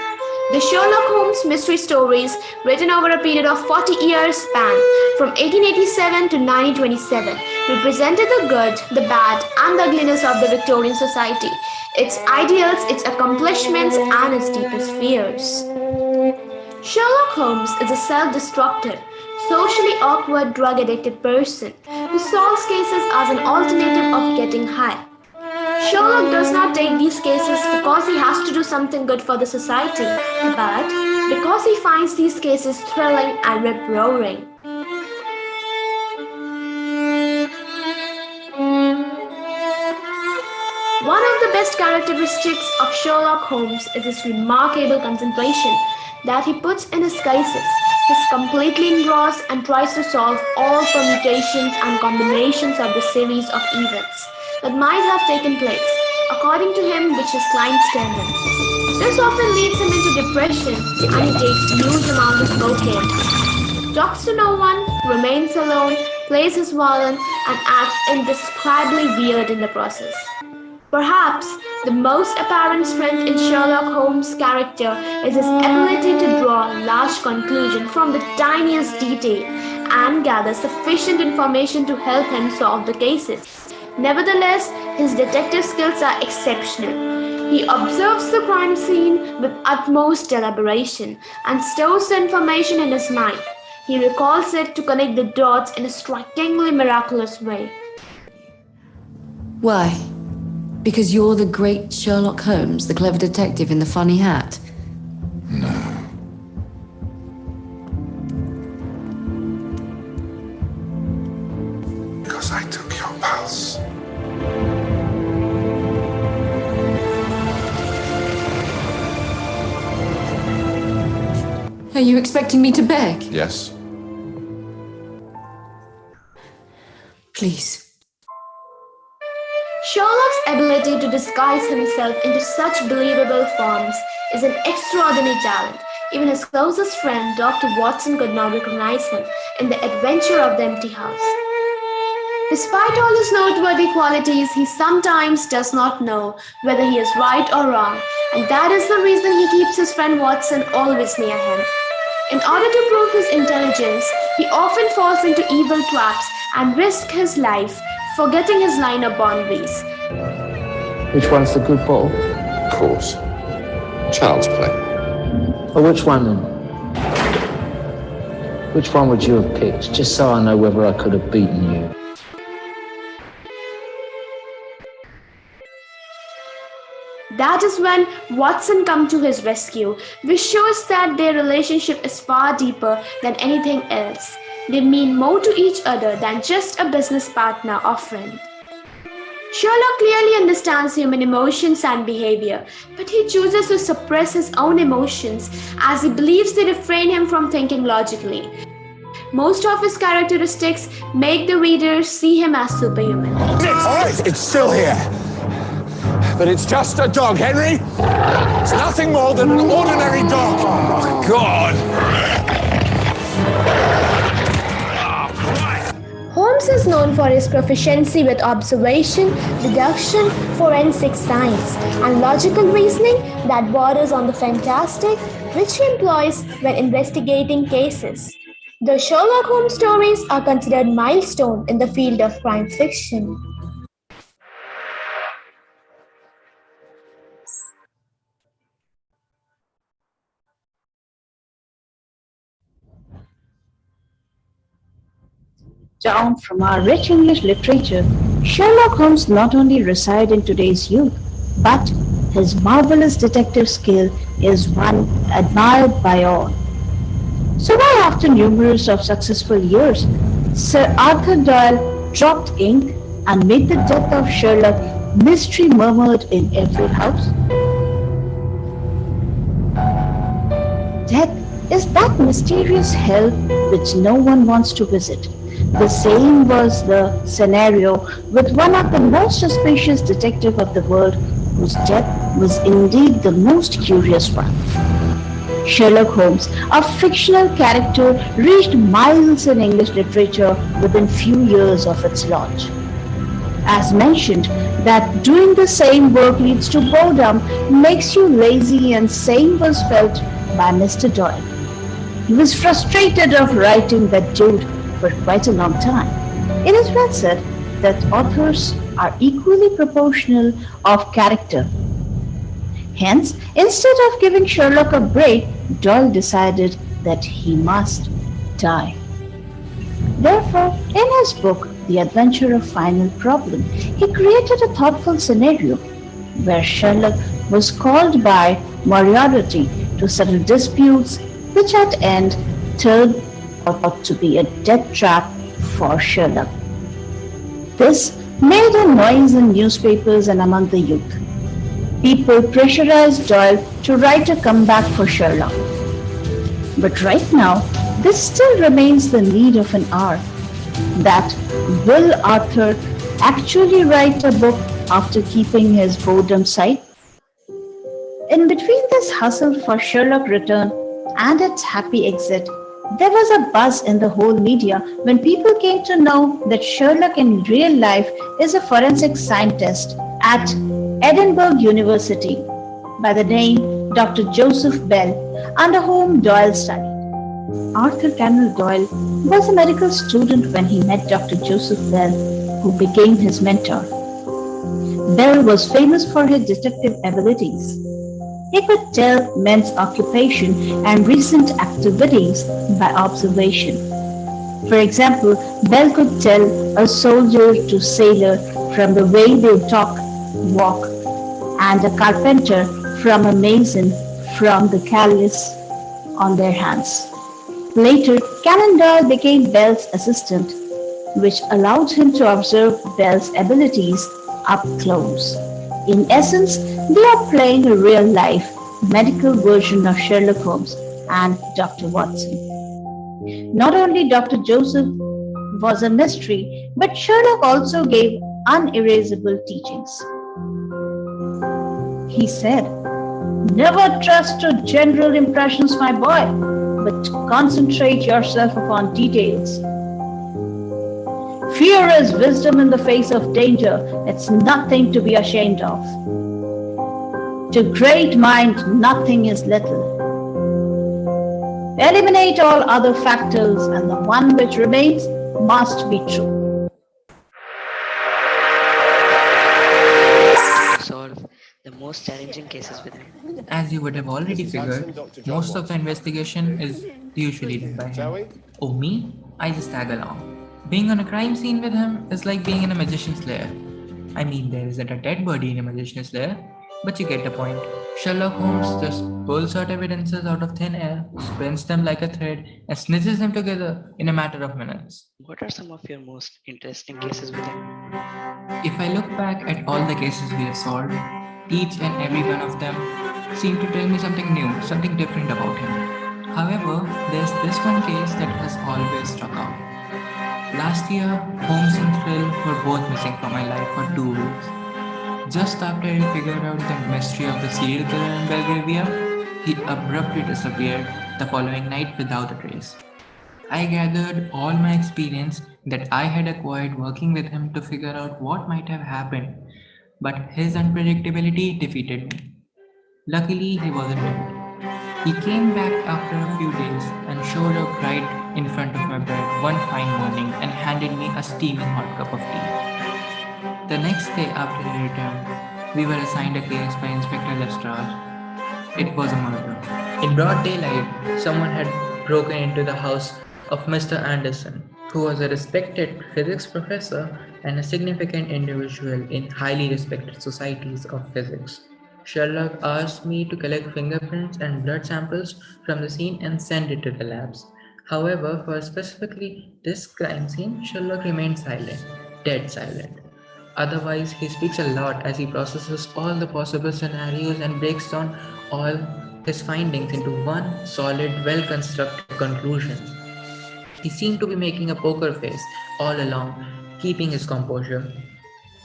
The Sherlock Holmes mystery stories, written over a period of 40 years span, from 1887 to 1927, represented the good, the bad, and the ugliness of the Victorian society, its ideals, its accomplishments, and its deepest fears. Sherlock Holmes is a self-destructive, socially awkward, drug-addicted person who solves cases as an alternative of getting high. Sherlock does not take these cases because he has to do something good for the society, but because he finds these cases thrilling and rip-roaring. One of the best characteristics of Sherlock Holmes is his remarkable concentration that he puts in his cases. He's completely engrossed and tries to solve all permutations and combinations of the series of events that might have taken place, according to him, which his clients tell him. This often leads him into depression, and he takes huge amounts of cocaine. Talks to no one, remains alone, plays his violin, and acts indescribably weird in the process. Perhaps the most apparent strength in Sherlock Holmes' character is his ability to draw large conclusions from the tiniest detail and gather sufficient information to help him solve the cases. Nevertheless, his detective skills are exceptional. He observes the crime scene with utmost deliberation and stores the information in his mind. He recalls it to connect the dots in a strikingly miraculous way. Why? Because you're the great Sherlock Holmes, the clever detective in the funny hat? No. Because I took your pulse. Are you expecting me to beg? Yes. Please. Sherlock's ability to disguise himself into such believable forms is an extraordinary talent. Even his closest friend, Dr. Watson, could not recognize him in The Adventure of the Empty House. Despite all his noteworthy qualities, he sometimes does not know whether he is right or wrong, and that is the reason he keeps his friend Watson always near him. In order to prove his intelligence, he often falls into evil traps and risks his life, forgetting his line of boundaries. Which one's the good ball? Of course. Child's play. Or which one then? Which one would you have picked, just so I know whether I could have beaten you? That is when Watson comes to his rescue, which shows that their relationship is far deeper than anything else. They mean more to each other than just a business partner or friend. Sherlock clearly understands human emotions and behavior, but he chooses to suppress his own emotions as he believes they refrain him from thinking logically. Most of his characteristics make the reader see him as superhuman. Alright, it's still here. But it's just a dog, Henry. It's nothing more than an ordinary dog. Oh, God. Holmes is known for his proficiency with observation, deduction, forensic science, and logical reasoning that borders on the fantastic, which he employs when investigating cases. The Sherlock Holmes stories are considered milestones in the field of crime fiction. Down from our rich English literature, Sherlock Holmes not only resides in today's youth, but his marvelous detective skill is one admired by all. So why after numerous of successful years, Sir Arthur Doyle dropped ink and made the death of Sherlock mystery murmured in every house? Death is that mysterious hell which no one wants to visit. The same was the scenario with one of the most suspicious detectives of the world, whose death was indeed the most curious one. Sherlock Holmes, a fictional character, reached miles in English literature within few years of its launch. As mentioned, that doing the same work leads to boredom, makes you lazy, and same was felt by Mr. Doyle. He was frustrated of writing that dude for quite a long time. It is well said that authors are equally proportional of character. Hence, instead of giving Sherlock a break, Doyle decided that he must die. Therefore, in his book, The Adventure of Final Problem, he created a thoughtful scenario where Sherlock was called by Moriarty to settle disputes, which at end turned out to be a death trap for Sherlock. This made a noise in newspapers and among the youth. People pressurized Doyle to write a comeback for Sherlock. But right now, this still remains the need of an hour. That will Arthur actually write a book after keeping his boredom side? In between this hustle for Sherlock return and its happy exit, there was a buzz in the whole media when people came to know that Sherlock in real life is a forensic scientist at Edinburgh University by the name Dr. Joseph Bell, under whom Doyle studied. Arthur Conan Doyle was a medical student when he met Dr. Joseph Bell, who became his mentor. Bell was famous for his detective abilities. He could tell men's occupation and recent activities by observation. For example, Bell could tell a soldier to sailor from the way they talk, walk, and a carpenter from a mason from the callus on their hands. Later, Conan Doyle became Bell's assistant, which allowed him to observe Bell's abilities up close. In essence, they are playing a real-life medical version of Sherlock Holmes and Dr. Watson. Not only Dr. Joseph was a mystery, but Sherlock also gave unerasable teachings. He said, "Never trust to general impressions, my boy, but concentrate yourself upon details. Fear is wisdom in the face of danger. It's nothing to be ashamed of." To great mind, nothing is little. Eliminate all other factors, and the one which remains must be true. Solve the most challenging cases with him. As you would have already figured, most of the investigation is usually done by him. Oh, me? I just tag along. Being on a crime scene with him is like being in a magician's lair. I mean, there isn't a dead body in a magician's lair, but you get the point. Sherlock Holmes just pulls out evidences out of thin air, spins them like a thread, and snitches them together in a matter of minutes. What are some of your most interesting cases with him? If I look back at all the cases we have solved, each and every one of them seem to tell me something new, something different about him. However, there's this one case that has always struck out. Last year, Holmes and Thrill were both missing from my life for 2 weeks. Just after I figured out the mystery of the serial killer in Belgravia, he abruptly disappeared the following night without a trace. I gathered all my experience that I had acquired working with him to figure out what might have happened, but his unpredictability defeated me. Luckily, he wasn't dead. He came back after a few days and showed up right in front of my bed one fine morning and handed me a steaming hot cup of tea. The next day after he returned, we were assigned a case by Inspector Lestrade. It was a murder. In broad daylight, someone had broken into the house of Mr. Anderson, who was a respected physics professor and a significant individual in highly respected societies of physics. Sherlock asked me to collect fingerprints and blood samples from the scene and send it to the labs. However, for specifically this crime scene, Sherlock remained silent, dead silent. Otherwise, he speaks a lot as he processes all the possible scenarios and breaks down all his findings into one solid, well-constructed conclusion. He seemed to be making a poker face all along, keeping his composure.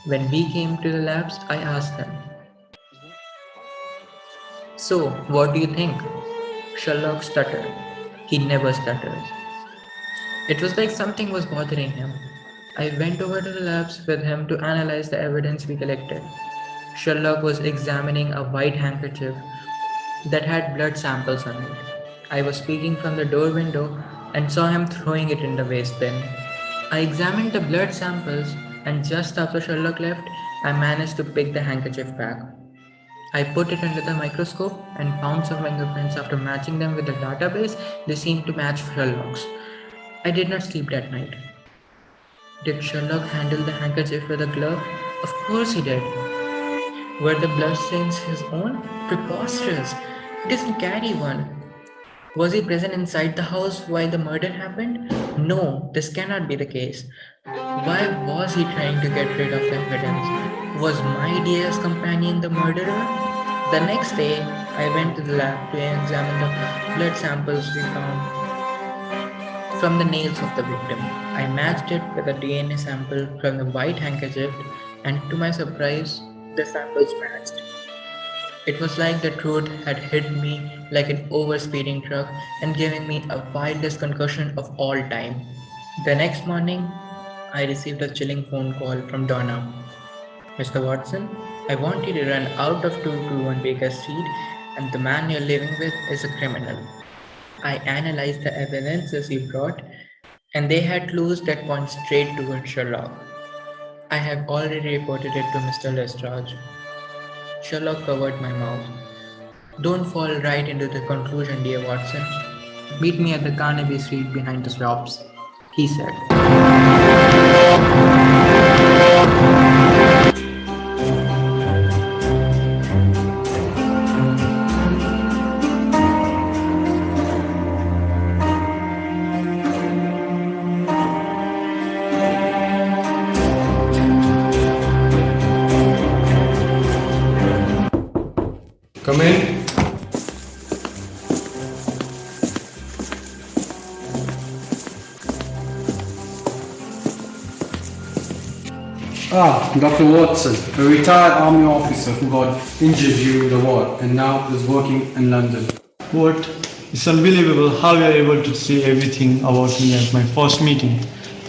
When we came to the labs, I asked him, "So, what do you think?" Sherlock stuttered. He never stutters. It was like something was bothering him. I went over to the labs with him to analyze the evidence we collected. Sherlock was examining a white handkerchief that had blood samples on it. I was peeking from the door window and saw him throwing it in the waste bin. I examined the blood samples, and just after Sherlock left, I managed to pick the handkerchief back. I put it under the microscope and found some fingerprints. After matching them with the database, they seemed to match Sherlock's. I did not sleep that night. Did Sherlock handle the handkerchief with a glove? Of course he did. Were the bloodstains his own? Preposterous. He doesn't carry one. Was he present inside the house while the murder happened? No, this cannot be the case. Why was he trying to get rid of the evidence? Was my DS companion the murderer? The next day, I went to the lab to examine the blood samples we found from the nails of the victim. I matched it with a DNA sample from the white handkerchief, and to my surprise, the samples matched. It was like the truth had hit me like an overspeeding truck and giving me a wildest concussion of all time. The next morning, I received a chilling phone call from Donna. "Mr. Watson, I want you to run out of 221 Baker Street, and the man you're living with is a criminal." I analyzed the evidences he brought, and they had clues that point straight towards Sherlock. I have already reported it to Mr. Lestrade. Sherlock covered my mouth. "Don't fall right into the conclusion, dear Watson. Meet me at the Carnaby Street behind the shops," he said. Come in. Dr. Watson, a retired army officer who got injured during the war and now is working in London. What? It's unbelievable how you are able to say everything about me at my first meeting.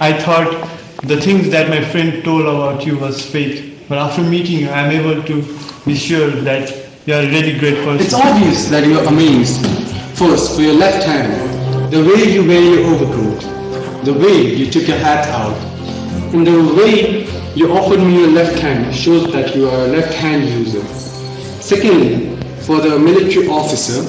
I thought the things that my friend told about you was fake, but after meeting you, I am able to be sure that You're a really great person. It's obvious that you're amazed. First, for your left hand, the way you wear your overcoat, the way you took your hat out, and the way you offered me your left hand shows that you are a left hand user. Secondly, for the military officer,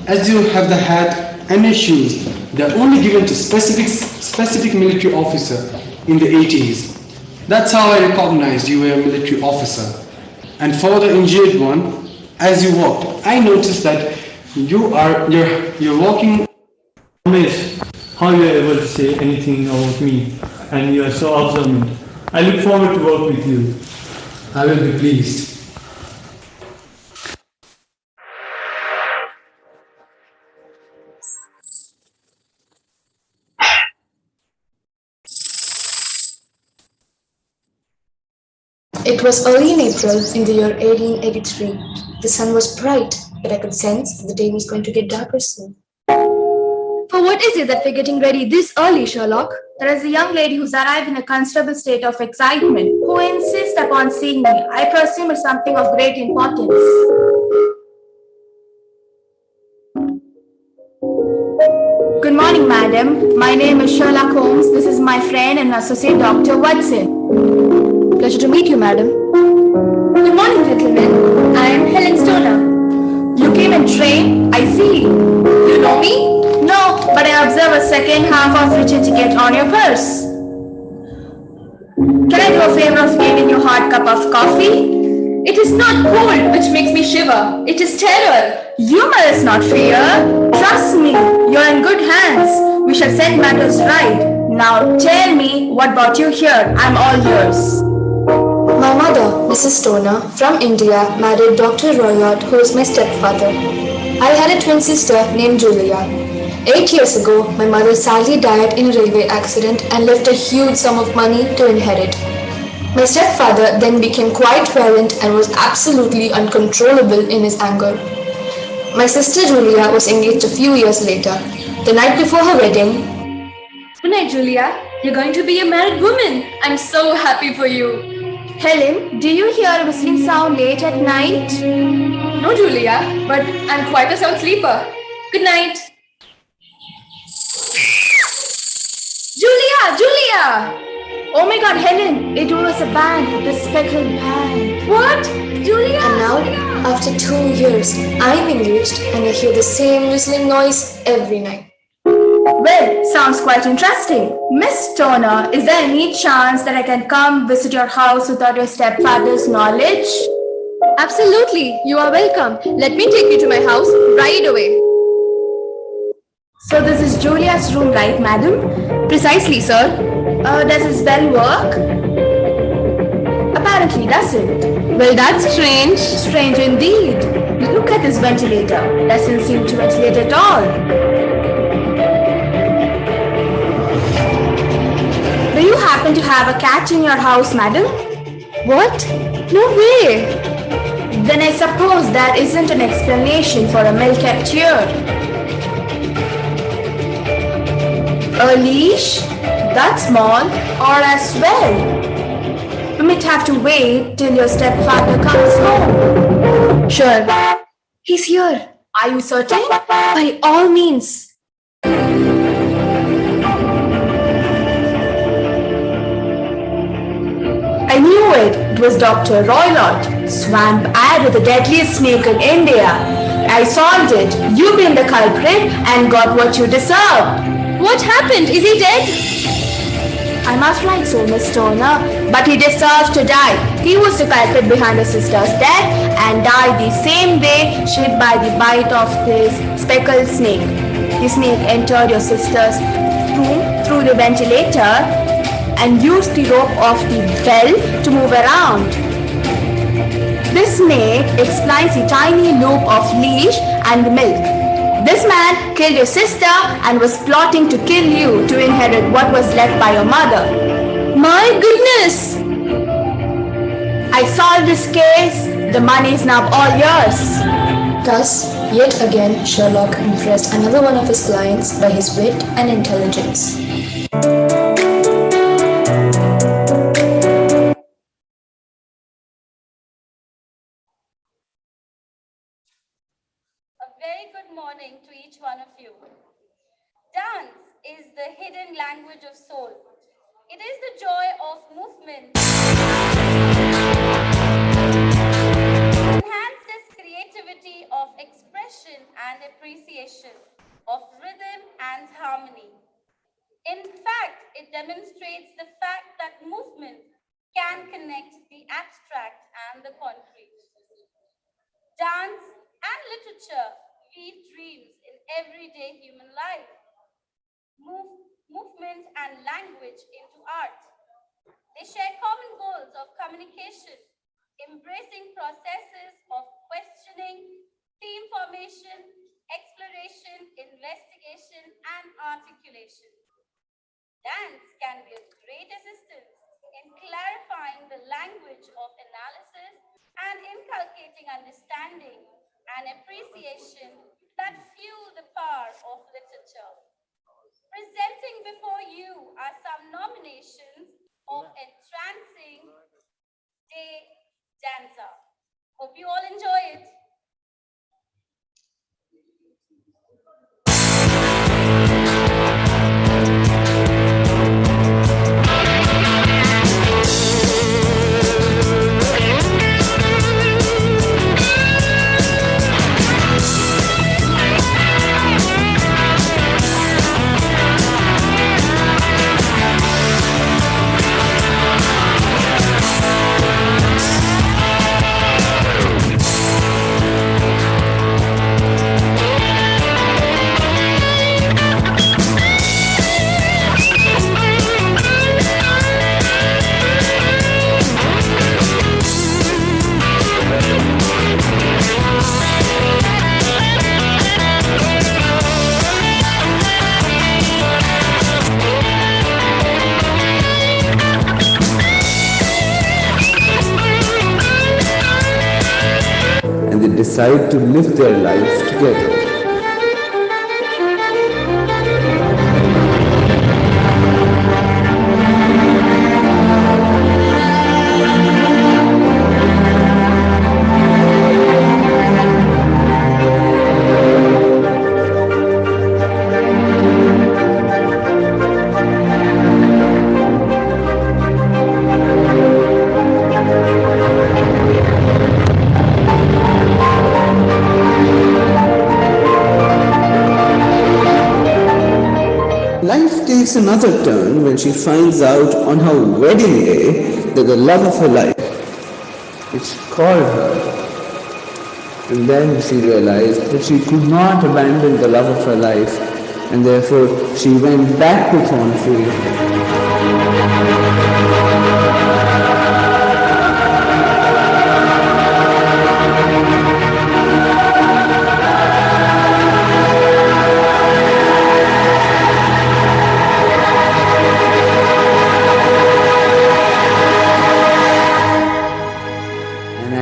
as you have the hat and your shoes, they're only given to specific military officer in the 80s. That's how I recognized you were a military officer. And for the injured one, as you walked, I noticed that you're walking. Miss, how you are able to say anything about me, and you are so observant. I look forward to work with you. I will be pleased. It was early in April in the year 1883. The sun was bright, but I could sense that the day was going to get darker soon. For what is it that we're getting ready this early, Sherlock? There is a young lady who's arrived in a considerable state of excitement, who insists upon seeing me. I presume it's something of great importance. Good morning, madam. My name is Sherlock Holmes. This is my friend and associate, Dr. Watson. Pleasure to meet you, madam. Good morning, gentlemen. I am Helen Stoner. You came in train? I see. You know me? No, but I observe a second half of which ticket on your purse. Can I do a favor of giving you a hot cup of coffee? It is not cold, which makes me shiver. It is terror. You must not fear. Trust me, you're in good hands. We shall set matters right. Now tell me what brought you here. I'm all yours. My mother, Mrs. Stoner, from India, married Dr. Roylott, who is my stepfather. I had a twin sister named Julia. 8 years ago, my mother sadly died in a railway accident and left a huge sum of money to inherit. My stepfather then became quite violent and was absolutely uncontrollable in his anger. My sister Julia was engaged a few years later. The night before her wedding. Good night, Julia. You're going to be a married woman. I'm so happy for you. Helen, do you hear a whistling sound late at night? No, Julia, but I'm quite a sound sleeper. Good night. Julia! Oh my God, Helen, it was a band, the speckled band. What? Julia? And now, after 2 years, I'm engaged and I hear the same whistling noise every night. Well, sounds quite interesting. Miss Stoner, is there any chance that I can come visit your house without your stepfather's knowledge? Absolutely, you are welcome. Let me take you to my house right away. So this is Julia's room, right, madam? Precisely, sir. Does his bell work? Apparently doesn't. Well, that's strange. Strange indeed. Look at this ventilator. Doesn't seem to ventilate at all. Do you happen to have a cat in your house, madam? What? No way. Then I suppose that isn't an explanation for a milk kept here. A leash? That small? Or as well? We might have to wait till your stepfather comes home. Sure. He's here. Are you certain? By all means. I knew it. It was Dr. Roylott, swamp ad with the deadliest snake in India. I solved it. You've been the culprit and got what you deserved. What happened? Is he dead? I must write so, Miss Stoner, but he deserves to die. He was the culprit behind her sister's death and died the same way she did by the bite of this speckled snake. The snake entered your sister's room through the ventilator and used the rope of the bell to move around. This snake explains the tiny loop of leash and the milk. This man killed your sister and was plotting to kill you to inherit what was left by your mother. My goodness! I solved this case. The money is now all yours. Thus, yet again, Sherlock impressed another one of his clients by his wit and intelligence. you. Dance is the hidden language of soul. It is the joy of movement. Enhances creativity of expression and appreciation of rhythm and harmony. In fact, it demonstrates the fact that movement can connect the abstract and the concrete. Dance and literature weave dreams in everyday human life. Movement and language into art. They share common goals of communication, embracing processes of questioning, theme formation, exploration, investigation, and articulation. Dance can be a great assistance in clarifying the language of analysis and inculcating understanding and appreciation that fuel the power of literature. Presenting before you are some nominations of Entrancing Day Dancer. Hope you all enjoy it. And they decide to live their lives together. Life takes another turn when she finds out on her wedding day that the love of her life, which called her, and then she realized that she could not abandon the love of her life, and therefore she went back to Thornfield.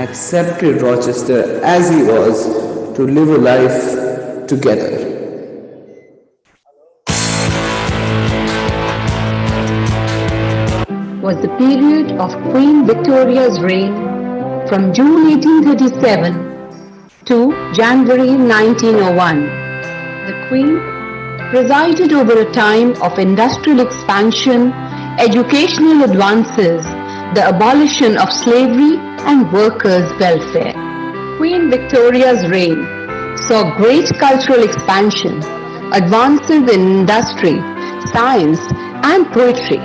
Accepted Rochester as he was to live a life together. Was the period of Queen Victoria's reign from June 1837 to January 1901. The Queen presided over a time of industrial expansion, educational advances, the abolition of slavery and workers' welfare. Queen Victoria's reign saw great cultural expansion, advances in industry, science and poetry.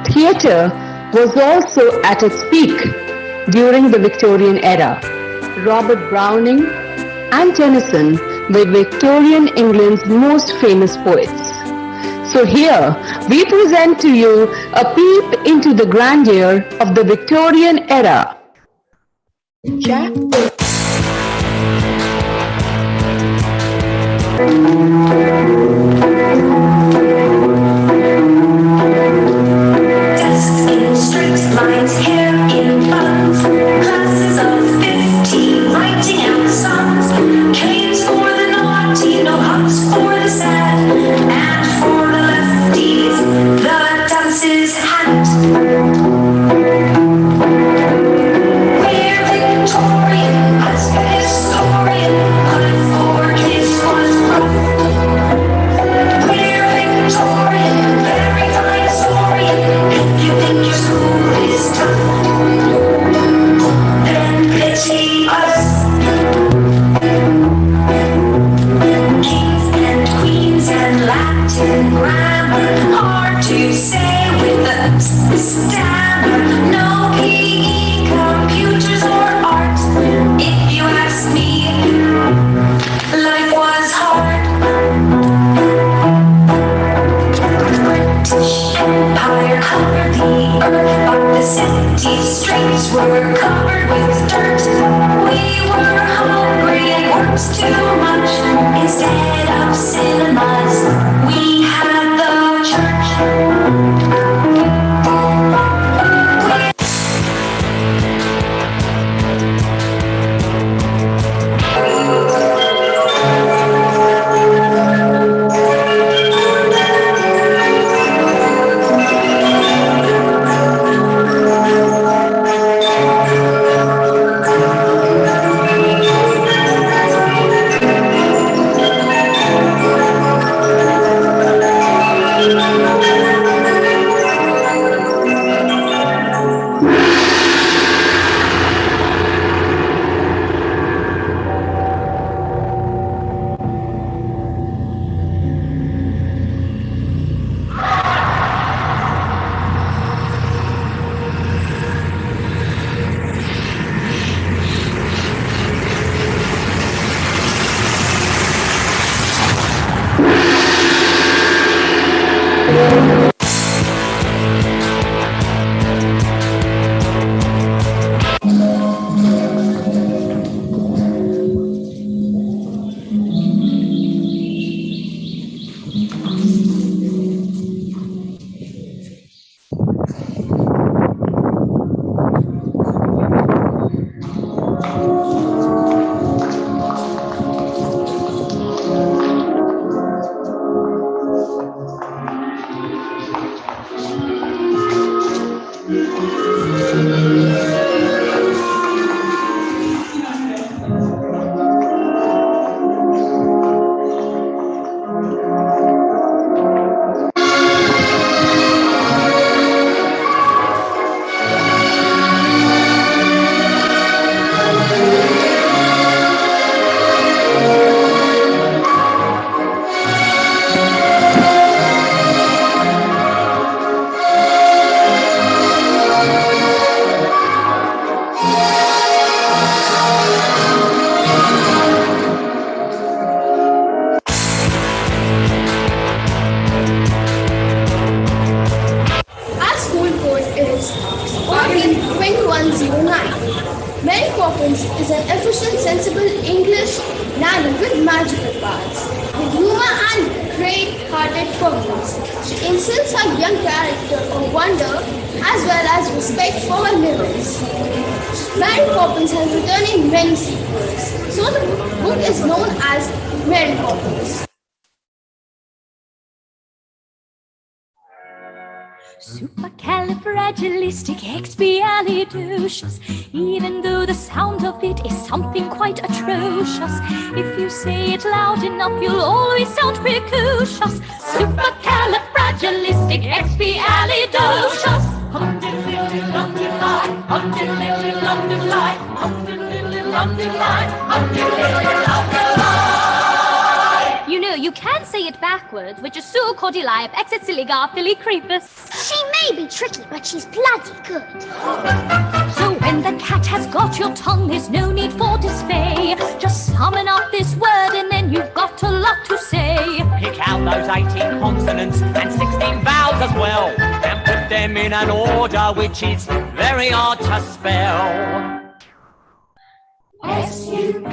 Theatre was also at its peak during the Victorian era. Robert Browning and Tennyson were Victorian England's most famous poets. So here we present to you a peep into the grandeur of the Victorian era. Jack. Desks in straight lines, hair in buns, classes of 15 writing out songs, canes for the naughty, no hugs for the sad, and for the lefties, the dances hand. We're Victorian, as historian, but for kids was rough. say with a stammer. No PE, computers or art. If you ask me, life was hard. British Empire covered the earth, but the city streets were covered with dirt. We were hungry and worked too much. Instead of cinemas, we had the church. Our school code is 142109. Mary Poppins is an efficient, sensible English nanny with magical powers. With humor and great-hearted firmness, she instills her young character of wonder as well as respect for her neighbors. Mary Poppins has returned in many sequels, so the book is known as Mary Poppins. Supercalifragilisticexpialidocious. Even though the sound of it is something quite atrocious, if you say it loud enough, you'll always sound precocious. Supercalifragilisticexpialidocious. You know, you can say it backwards, which is so cordylipe, exit silly garfilly creepus. She may be tricky, but she's bloody good. So when the cat has got your tongue, there's no need for dismay. Just summon up this word and then you've got a lot to say. Pick out those 18 consonants and 16 vowels as well, and put them in an order which is very hard to spell. SUPER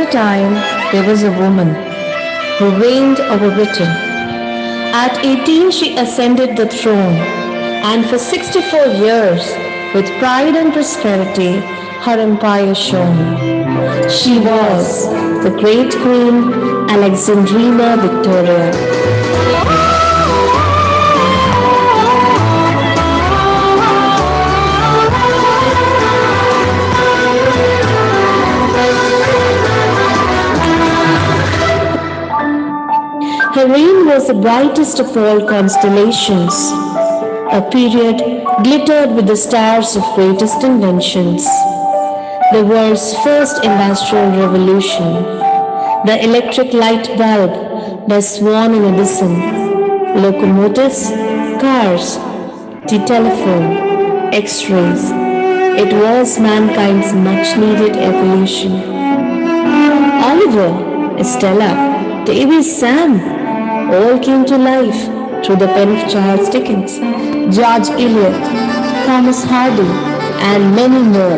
a time, there was a woman who reigned over Britain. At 18, she ascended the throne, and for 64 years, with pride and prosperity, her empire shone. She was the great Queen Alexandrina Victoria. Her reign was the brightest of all constellations. A period glittered with the stars of greatest inventions. The world's first industrial revolution, the electric light bulb, the swan in Edison, locomotives, cars, the telephone, X-rays. It was mankind's much-needed evolution. Oliver, Estella, Davy, Sam, all came to life through the pen of Charles Dickens. George Eliot, Thomas Hardy, and many more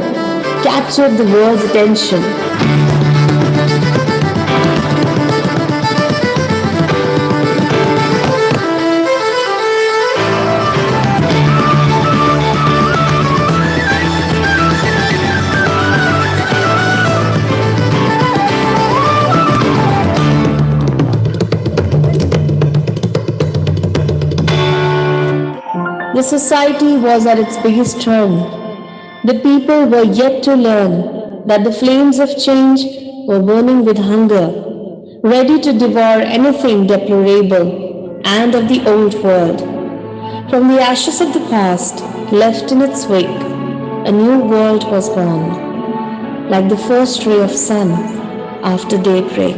captured the world's attention. The society was at its biggest turn. The people were yet to learn that the flames of change were burning with hunger, ready to devour anything deplorable and of the old world. From the ashes of the past, left in its wake, a new world was born, like the first ray of sun after daybreak.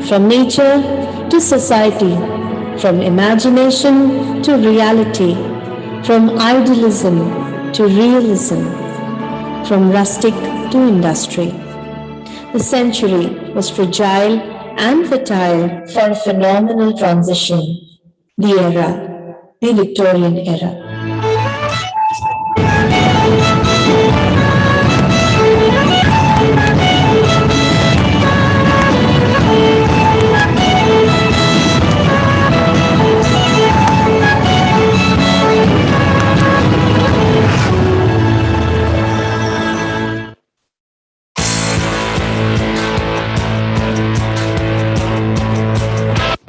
From nature to society, from imagination to reality, from idealism to realism, from rustic to industry. The century was fragile and fertile for a phenomenal transition. The era, the Victorian era.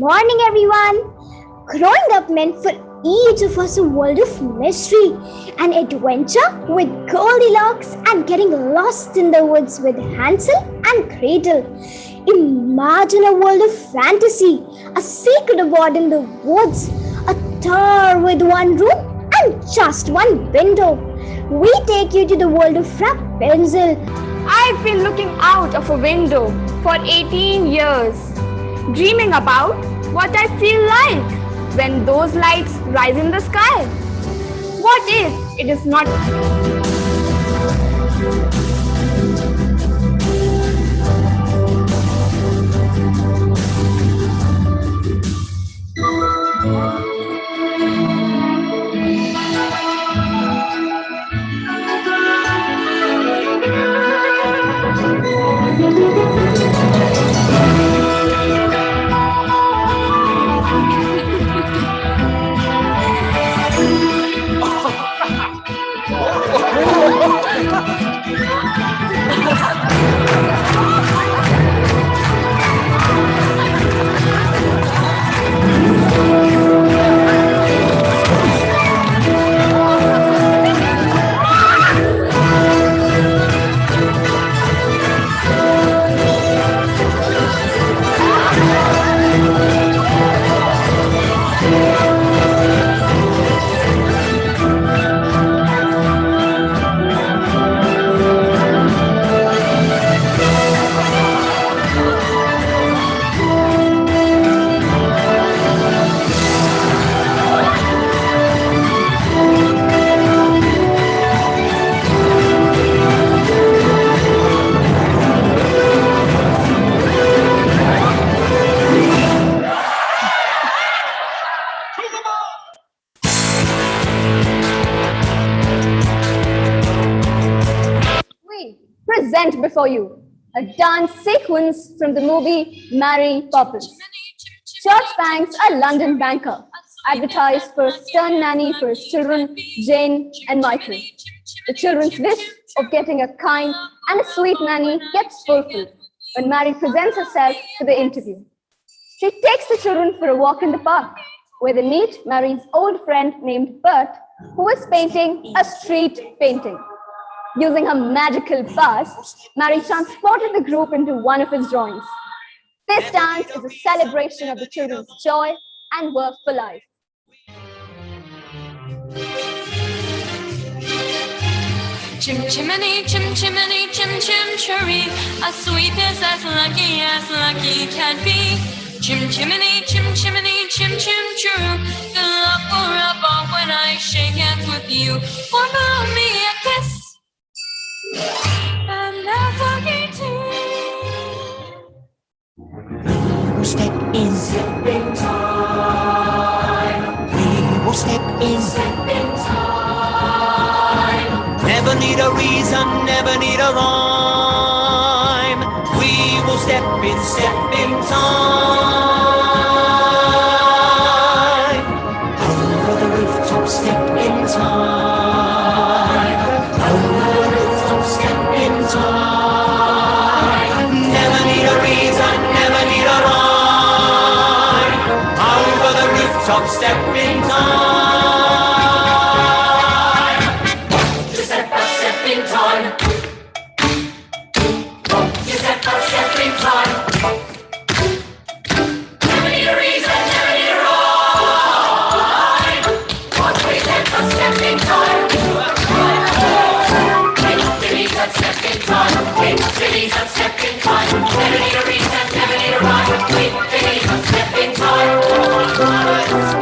Morning, everyone! Growing up meant for each of us a world of mystery and adventure with Goldilocks and getting lost in the woods with Hansel and Gretel. Imagine a world of fantasy, a secret abode in the woods, a tower with one room and just one window. We take you to the world of Rapunzel. I've been looking out of a window for 18 years, dreaming about what I feel like when those lights rise in the sky. What if it is not? Present before you a dance sequence from the movie Mary Poppins. George Banks, a London banker, advertised for a stern nanny for his children, Jane and Michael. The children's wish of getting a kind and a sweet nanny gets fulfilled when Mary presents herself for the interview. She takes the children for a walk in the park, where they meet Mary's old friend named Bert, who is painting a street painting. Using her magical bus, Mary transported the group into one of his drawings. This dance is a celebration of the children's joy and work for life. Chim chimney, chim chimney, chim chim cherry. A sweet is as lucky can be. Chim chimney, chim chimney, chim chim churro. Good luck will rub off when I shake hands with you. Or blow me a kiss. I'm never getting. We will step in. Stepping time. We will step in. Stepping time. Never need a reason, never need a rhyme. We will step in time. Over the rooftop, step in time. Over the rooftop, step in time. Never need a reason, never need a rhyme. Over the rooftop, step in time.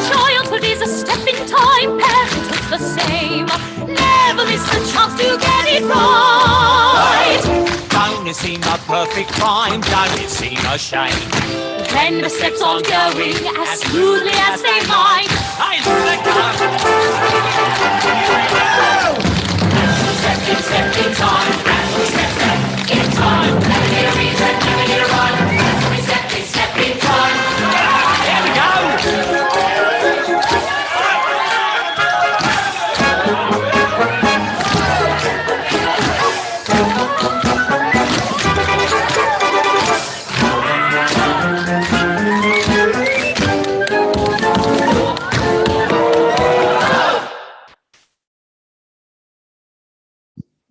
Childhood is a stepping time, parenthood's the same. Never miss the chance to get it right. Don't it seem a perfect crime? Don't it seem a shame? When the steps aren't going as smoothly as they might. Hey, let go! Step in time, as we step in time. Never need a reason, never need a rhyme. As we step in time. Here we go!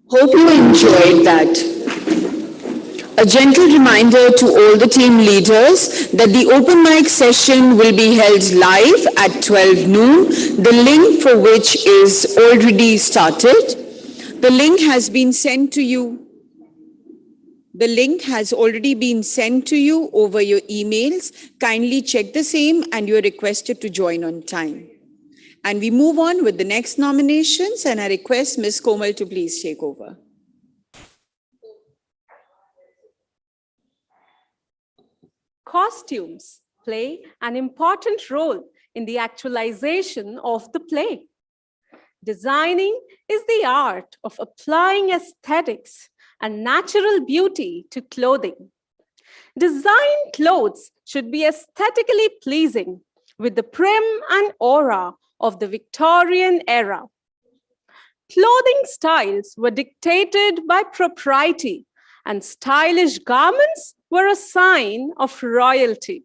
Hope you enjoyed that. A gentle reminder to all the team leaders that the open mic session will be held live at 12 noon, the link for which is already started. The link has been sent to you. The link has already been sent to you over your emails. Kindly check the same and you are requested to join on time. And we move on with the next nominations, and I request Ms. Komal to please take over. Costumes play an important role in the actualization of the play. Designing is the art of applying aesthetics and natural beauty to clothing. Design clothes should be aesthetically pleasing with the prim and aura of the Victorian era. Clothing styles were dictated by propriety, and stylish garments were a sign of royalty.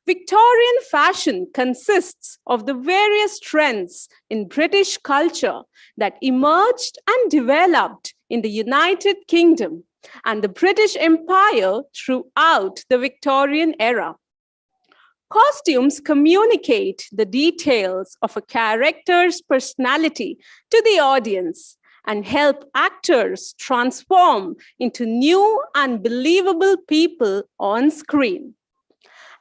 Victorian fashion consists of the various trends in British culture that emerged and developed in the United Kingdom and the British Empire throughout the Victorian era. Costumes communicate the details of a character's personality to the audience and help actors transform into new and believable people on screen.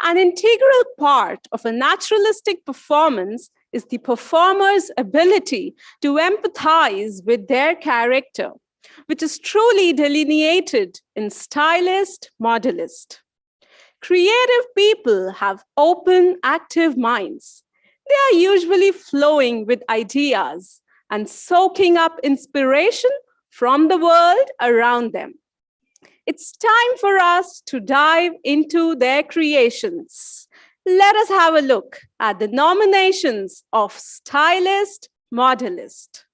An integral part of a naturalistic performance is the performer's ability to empathize with their character, which is truly delineated in stylist, modelist. Creative people have open, active minds. They are usually flowing with ideas and soaking up inspiration from the world around them. it's time for us to dive into their creations. Let us have a look at the nominations of Stylist Modelist.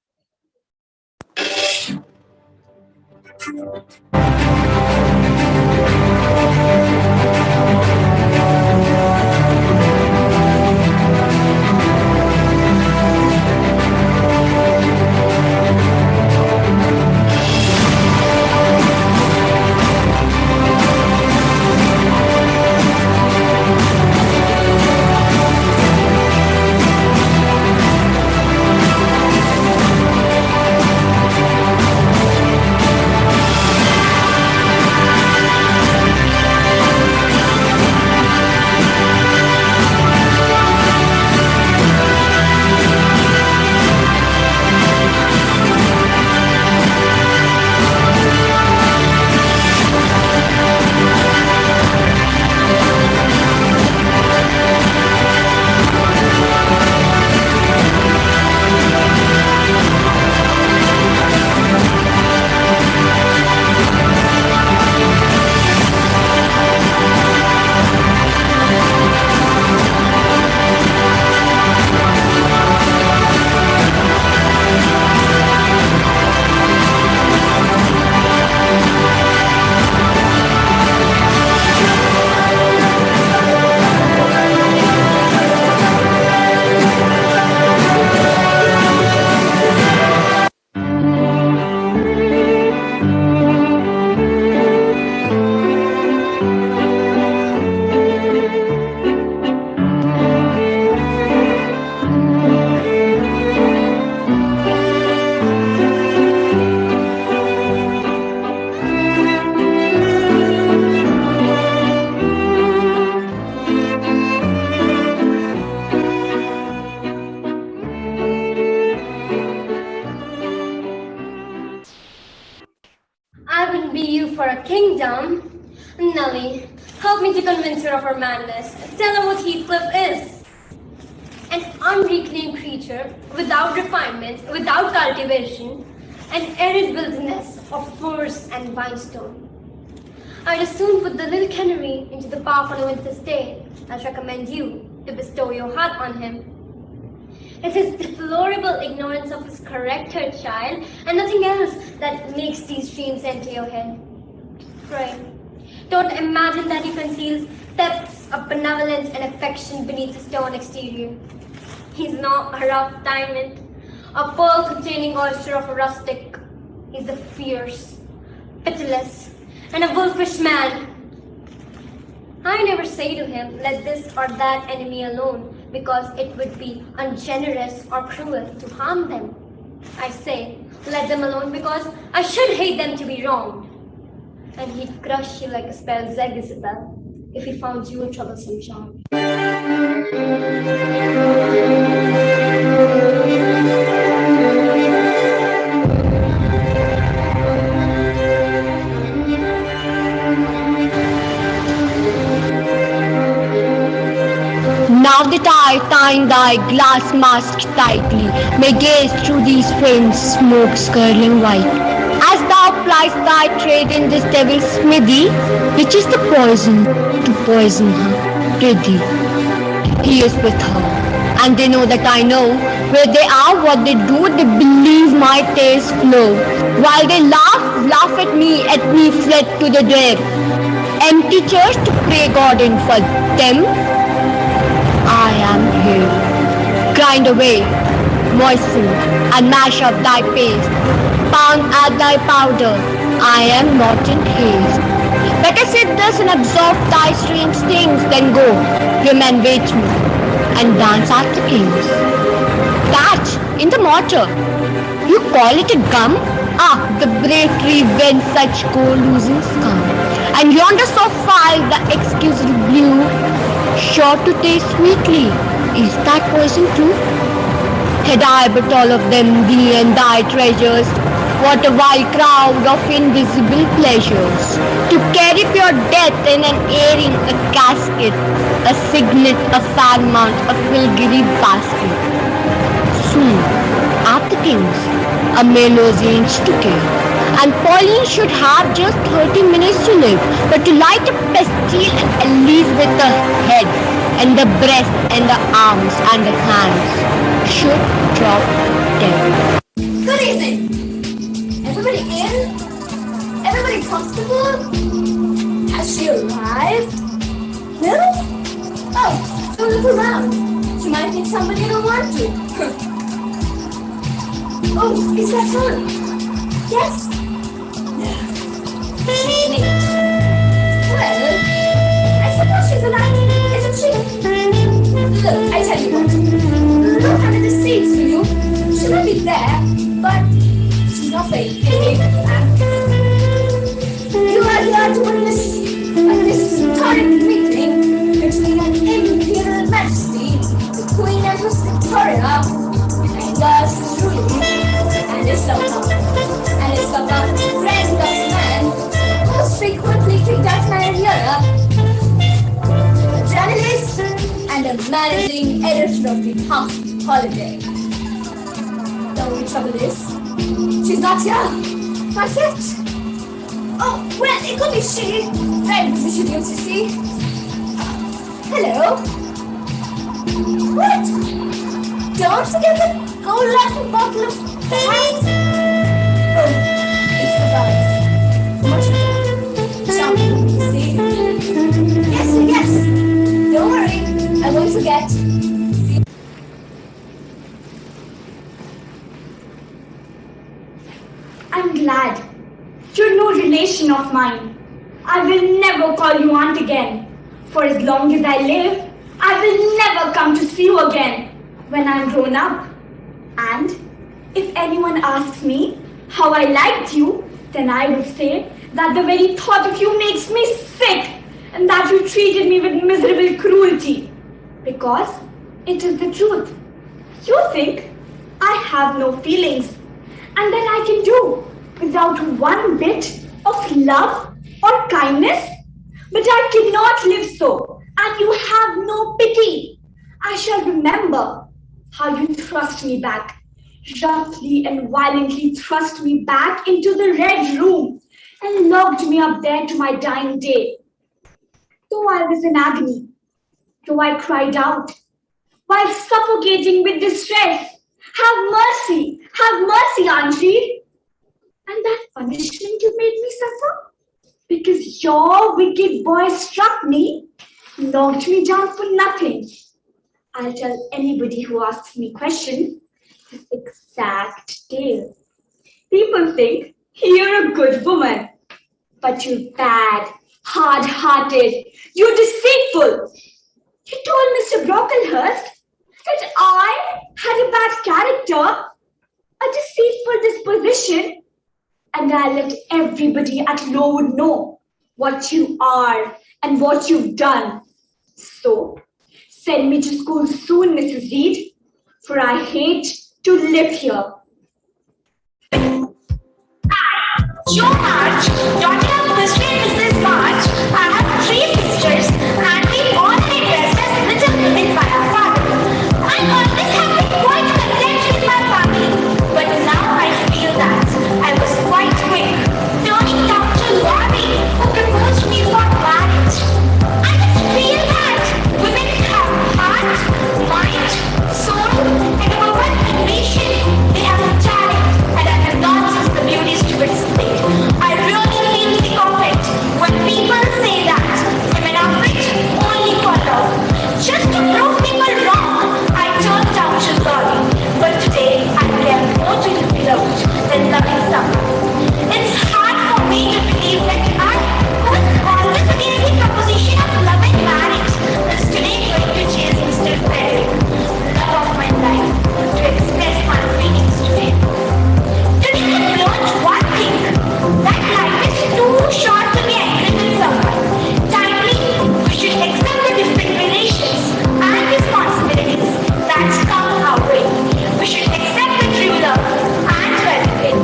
I wouldn't be you for a kingdom. Nellie, help me to convince her of her madness. Tell her what Heathcliff is. An unreclaimed creature, without refinement, without cultivation, an arid wilderness of furs and whinstone. I'd as soon put the little canary into the park on a winter's day as recommend you to bestow your heart on him. It is deplorable ignorance of his character, child, and nothing else that makes these dreams enter your head. Pray, don't imagine that he conceals depths of benevolence and affection beneath his stone exterior. He's not a rough diamond, a pearl-containing oyster of a rustic. He's a fierce, pitiless, and a wolfish man. I never say to him, let this or that enemy alone, because it would be ungenerous or cruel to harm them. I say, let them alone because I should hate them to be wronged. And he'd crush you like a spell's egg, Isabel, if he found you a troublesome charm. Now that I tie thy glass mask tightly, may gaze through these faint smokes curling white, as thou pliest thy trade in this devil's smithy, which is the poison to poison her, prithee. He is with her, and they know that I know where they are, what they do, they believe my tales flow, while they laugh at me fled to the dead. Empty church to pray God in for them. I am here. Grind away, moisten, and mash up thy paste. Pound at thy powder. I am not in haste. Better sit thus and absorb thy strange things than go, grim and wait me, and dance at the king's. Catch in the mortar. You call it a gum? Ah, the brave tree whence such go losing scum. And yonder so foul the excusable blue, sure to taste sweetly. Is that poison too? Had I but all of them thee and thy treasures, what a wild crowd of invisible pleasures, to carry pure death in an airing, a casket, a signet, a sarmount, a filigree basket. Soon, at the king's, a melodies to care, and Pauline should have just 30 minutes to live. But to light a pestle and Elizabeth the head and the breast and the arms and the hands should drop dead. Good evening. Everybody in? Everybody comfortable? Has she arrived? Really? Oh, don't look around. She might think somebody don't want to. Oh, is that her? Yes? No. She's late. Well, I suppose she's alive, isn't she? Look, I tell you what. Look under the seats, will you? She might be there, but she's not very big. You are here to witness a historic meeting between an imperial majesty, the Queen Empress Victoria, and yours truly, and Isabella. And Isabella, friend of man, most frequently kicked out my Rihanna, a journalist and a managing editor of the Pamphlet Holiday. The only trouble is, she's not here. Not yet. Oh, well, it could be she. Very busy schedules, you see. Hello. What? Don't forget the gold-lacquered bottle of wine. Oh, it's the vase. Much better. Something, you see. Yes. Don't worry. I won't forget. I'm glad. You're no relation of mine. I will never call you aunt again. For as long as I live, I will never come to see you again when I'm grown up. And if anyone asks me how I liked you, then I will say that the very thought of you makes me sick and that you treated me with miserable cruelty. Because it is the truth. You think I have no feelings and that I can do without one bit of love or kindness, but I cannot live so, and you have no pity. I shall remember how you thrust me back, roughly and violently thrust me back into the red room and locked me up there to my dying day. Though I was in agony, though I cried out, while suffocating with distress, have mercy, Auntie. And that punishment you made me suffer? Because your wicked boy struck me, knocked me down for nothing. I'll tell anybody who asks me questions this exact tale. People think you're a good woman, but you're bad, hard-hearted, you're deceitful. You told Mr. Brocklehurst that I had a bad character, a deceitful disposition, and I let everybody at Lowood know what you are and what you've done. So, send me to school soon, Mrs. Reed, for I hate to live here. Jo March, daughter of Mr. and Mrs. March. I have 3 sisters, and we all been dressed as little women by our father. I always have been quite content with my family, but now I feel that I was quite quick, turning down to Laurie, who proposed me for marriage. I just feel that women have heart, mind, soul, and over ambition. They have talent, and I have not just the beauties to display. I really feel sick of it when people say that women are fit only for love. Just to prove people wrong, I turned down to Laurie, but today I care more to be loved than loving someone. It's hard for me to believe that I, who was always against the proposition of love and marriage, is today going to chase Mr. Frederick, love of my life, to express my feelings to him. Today I learned one thing, that life is too short to be angry with someone. Timely, we should accept the different relations and responsibilities that come our way. We should accept the true love and welcome it.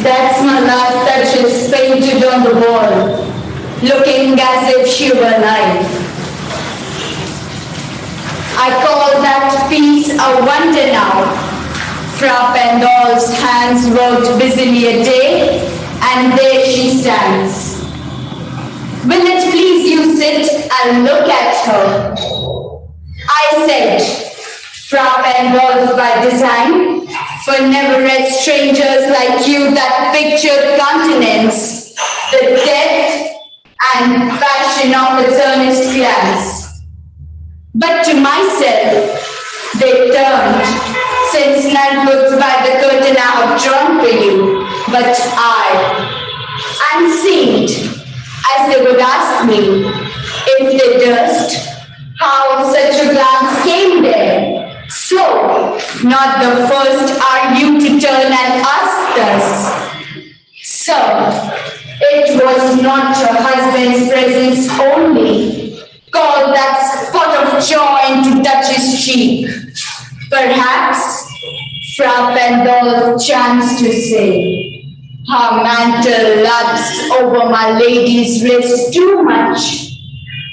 That's my last touches painted on the wall. looking as if she were alive. I call that piece a wonder now. Frau Pendol's hands worked busily a day, and there she stands. Will it please you sit and look at her? I said, Frau Pendol by design, for never read strangers like you that pictured continents, the depth and passion of its earnest glance. But to myself, they turned, since none books by the curtain I have drawn for you, but I, unseemed, as they would ask me, if they durst, how such a glance came there. So, not the first are you to turn and ask us. Sir, it was not your husband's presence only, called that spot of joy into touch his cheek. Perhaps Frau Pendol chanced to say, her mantle laps over my lady's wrist too much.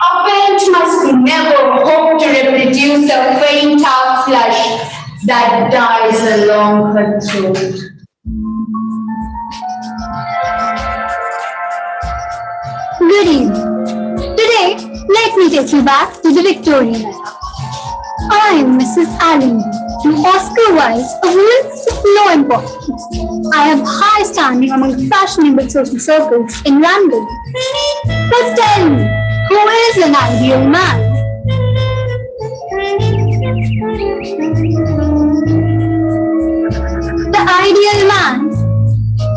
A parent must never hope to reproduce a faint half flush that dies along her throat. Good evening. Today, let me take you back to the Victorian era. I am Mrs. Allenby, an Oscar-wise a woman of no importance. I have high standing among fashionable social circles in London. But tell me, who is an ideal man? The ideal man?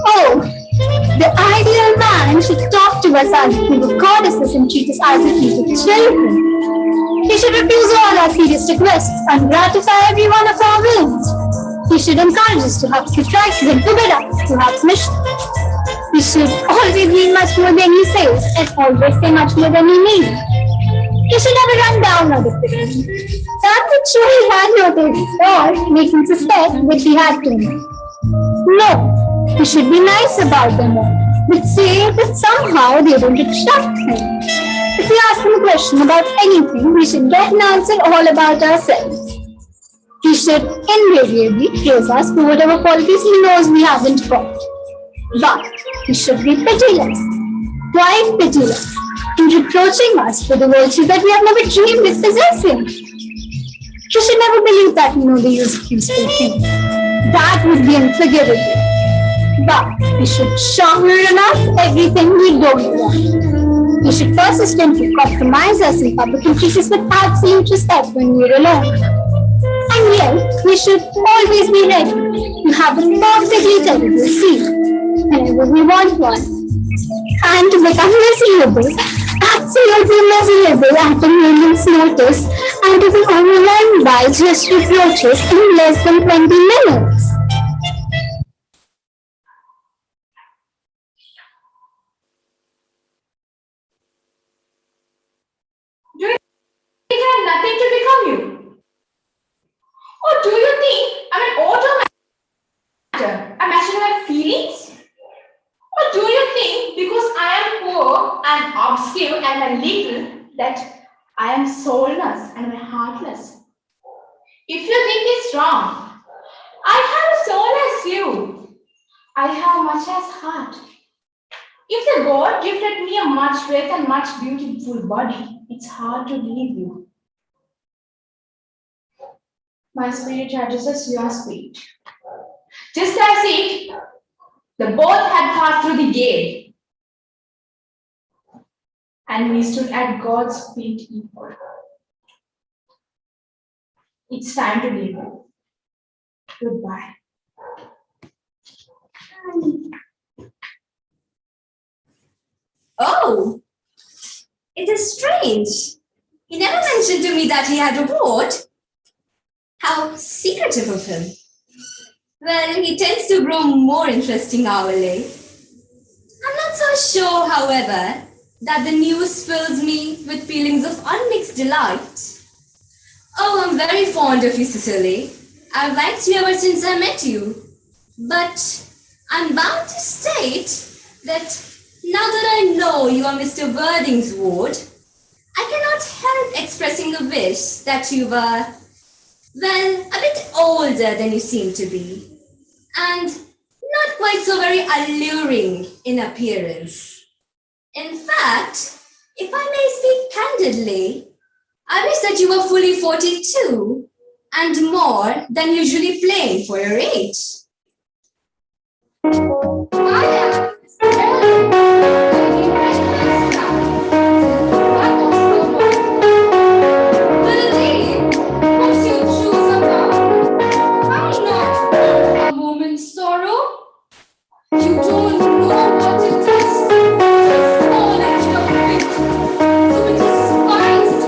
Oh, the ideal man should talk to us as if we were goddesses and treat us as if we were children. He should refuse all our serious requests and gratify every one of our whims. He should encourage us to have caprices and forbid us to have missions. He should always mean much more than he says and always say much more than he means. He should never run down other people. That would show he had no taste or make him suspect that he had to. No, he should be nice about them all, but say that somehow they don't obstruct him. If we ask him a question about anything, we should get an answer all about ourselves. He should invariably praise us for whatever qualities he knows we haven't got. But he should be pitiless, quite pitiless, in reproaching us for the virtues that we have never dreamed of possessing. He should never believe that we know the use of useful things. That would be unforgivable. But he should shower on us everything we don't want. He should persistently compromise us in public and treat us with absolute respect when we're alone. And yet, we should always be ready to have a perfectly terrible seat whenever we want one. And to become miserable, absolutely miserable at a moment's notice and to be overwhelmed by just reproaches in less than 20 minutes. He had nothing to become you? Or do you think I'm an automaton, a machine of my feelings? Or do you think because I am poor and obscure and illegal that I am soulless and I'm heartless? If you think it's wrong, I have a soul as you. I have much as heart. If the God gifted me a much breath and much beautiful body, it's hard to leave you. My spirit addresses your spirit. Just as it, the both had passed through the gate, and we stood at God's feet equal. It's time to leave you. Goodbye. Oh, it is strange. He never mentioned to me that he had a ward. How secretive of him. Well, he tends to grow more interesting hourly. I'm not so sure, however, that the news fills me with feelings of unmixed delight. Oh, I'm very fond of you, Cecily. I've liked you ever since I met you. But I'm bound to state that Now that I know you are Mr. Worthing's ward, I cannot help expressing the wish that you were, well, a bit older than you seem to be, and not quite so very alluring in appearance. In fact, if I may speak candidly, I wish that you were fully 42 and more than usually plain for your age. You don't know what it is to fall into a pit, to be despised,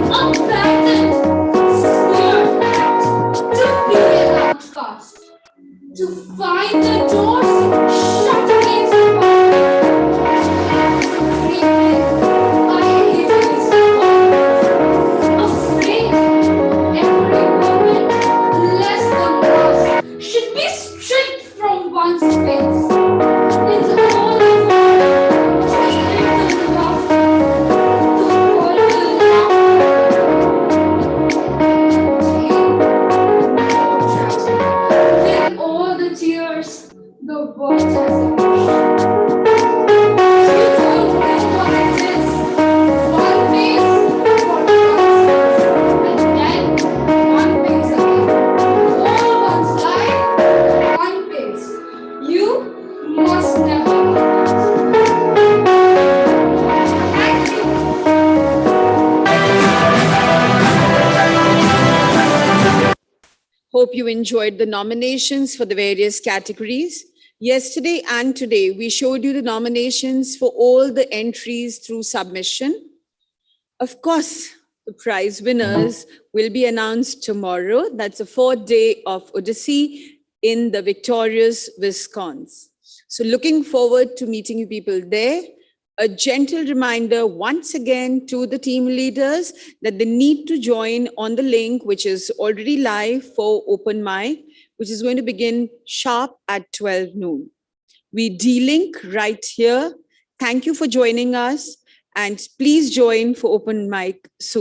mocked, abandoned, sneered at, to be an outcast, to find the doors shut against you, creeping by a hideous wind, afraid every moment lest the mask should be stripped from one's face. It's all of one to hear the laughter, to hold the laughter. With all the tears, the world has emerged. You don't know what it is. One pays for promises, and then one pays again. All one's life, one pays. You must never know that. Thank you. Hope you enjoyed the nominations for the various categories. Yesterday and today, we showed you the nominations for all the entries through submission. Of course, the prize winners will be announced tomorrow. That's a 4th day of Odyssey in the victorious Wisconsin. So looking forward to meeting you people there. A gentle reminder once again to the team leaders that they need to join on the link, which is already live for open mic, which is going to begin sharp at 12 noon. We de-link right here. Thank you for joining us, and please join for open mic soon.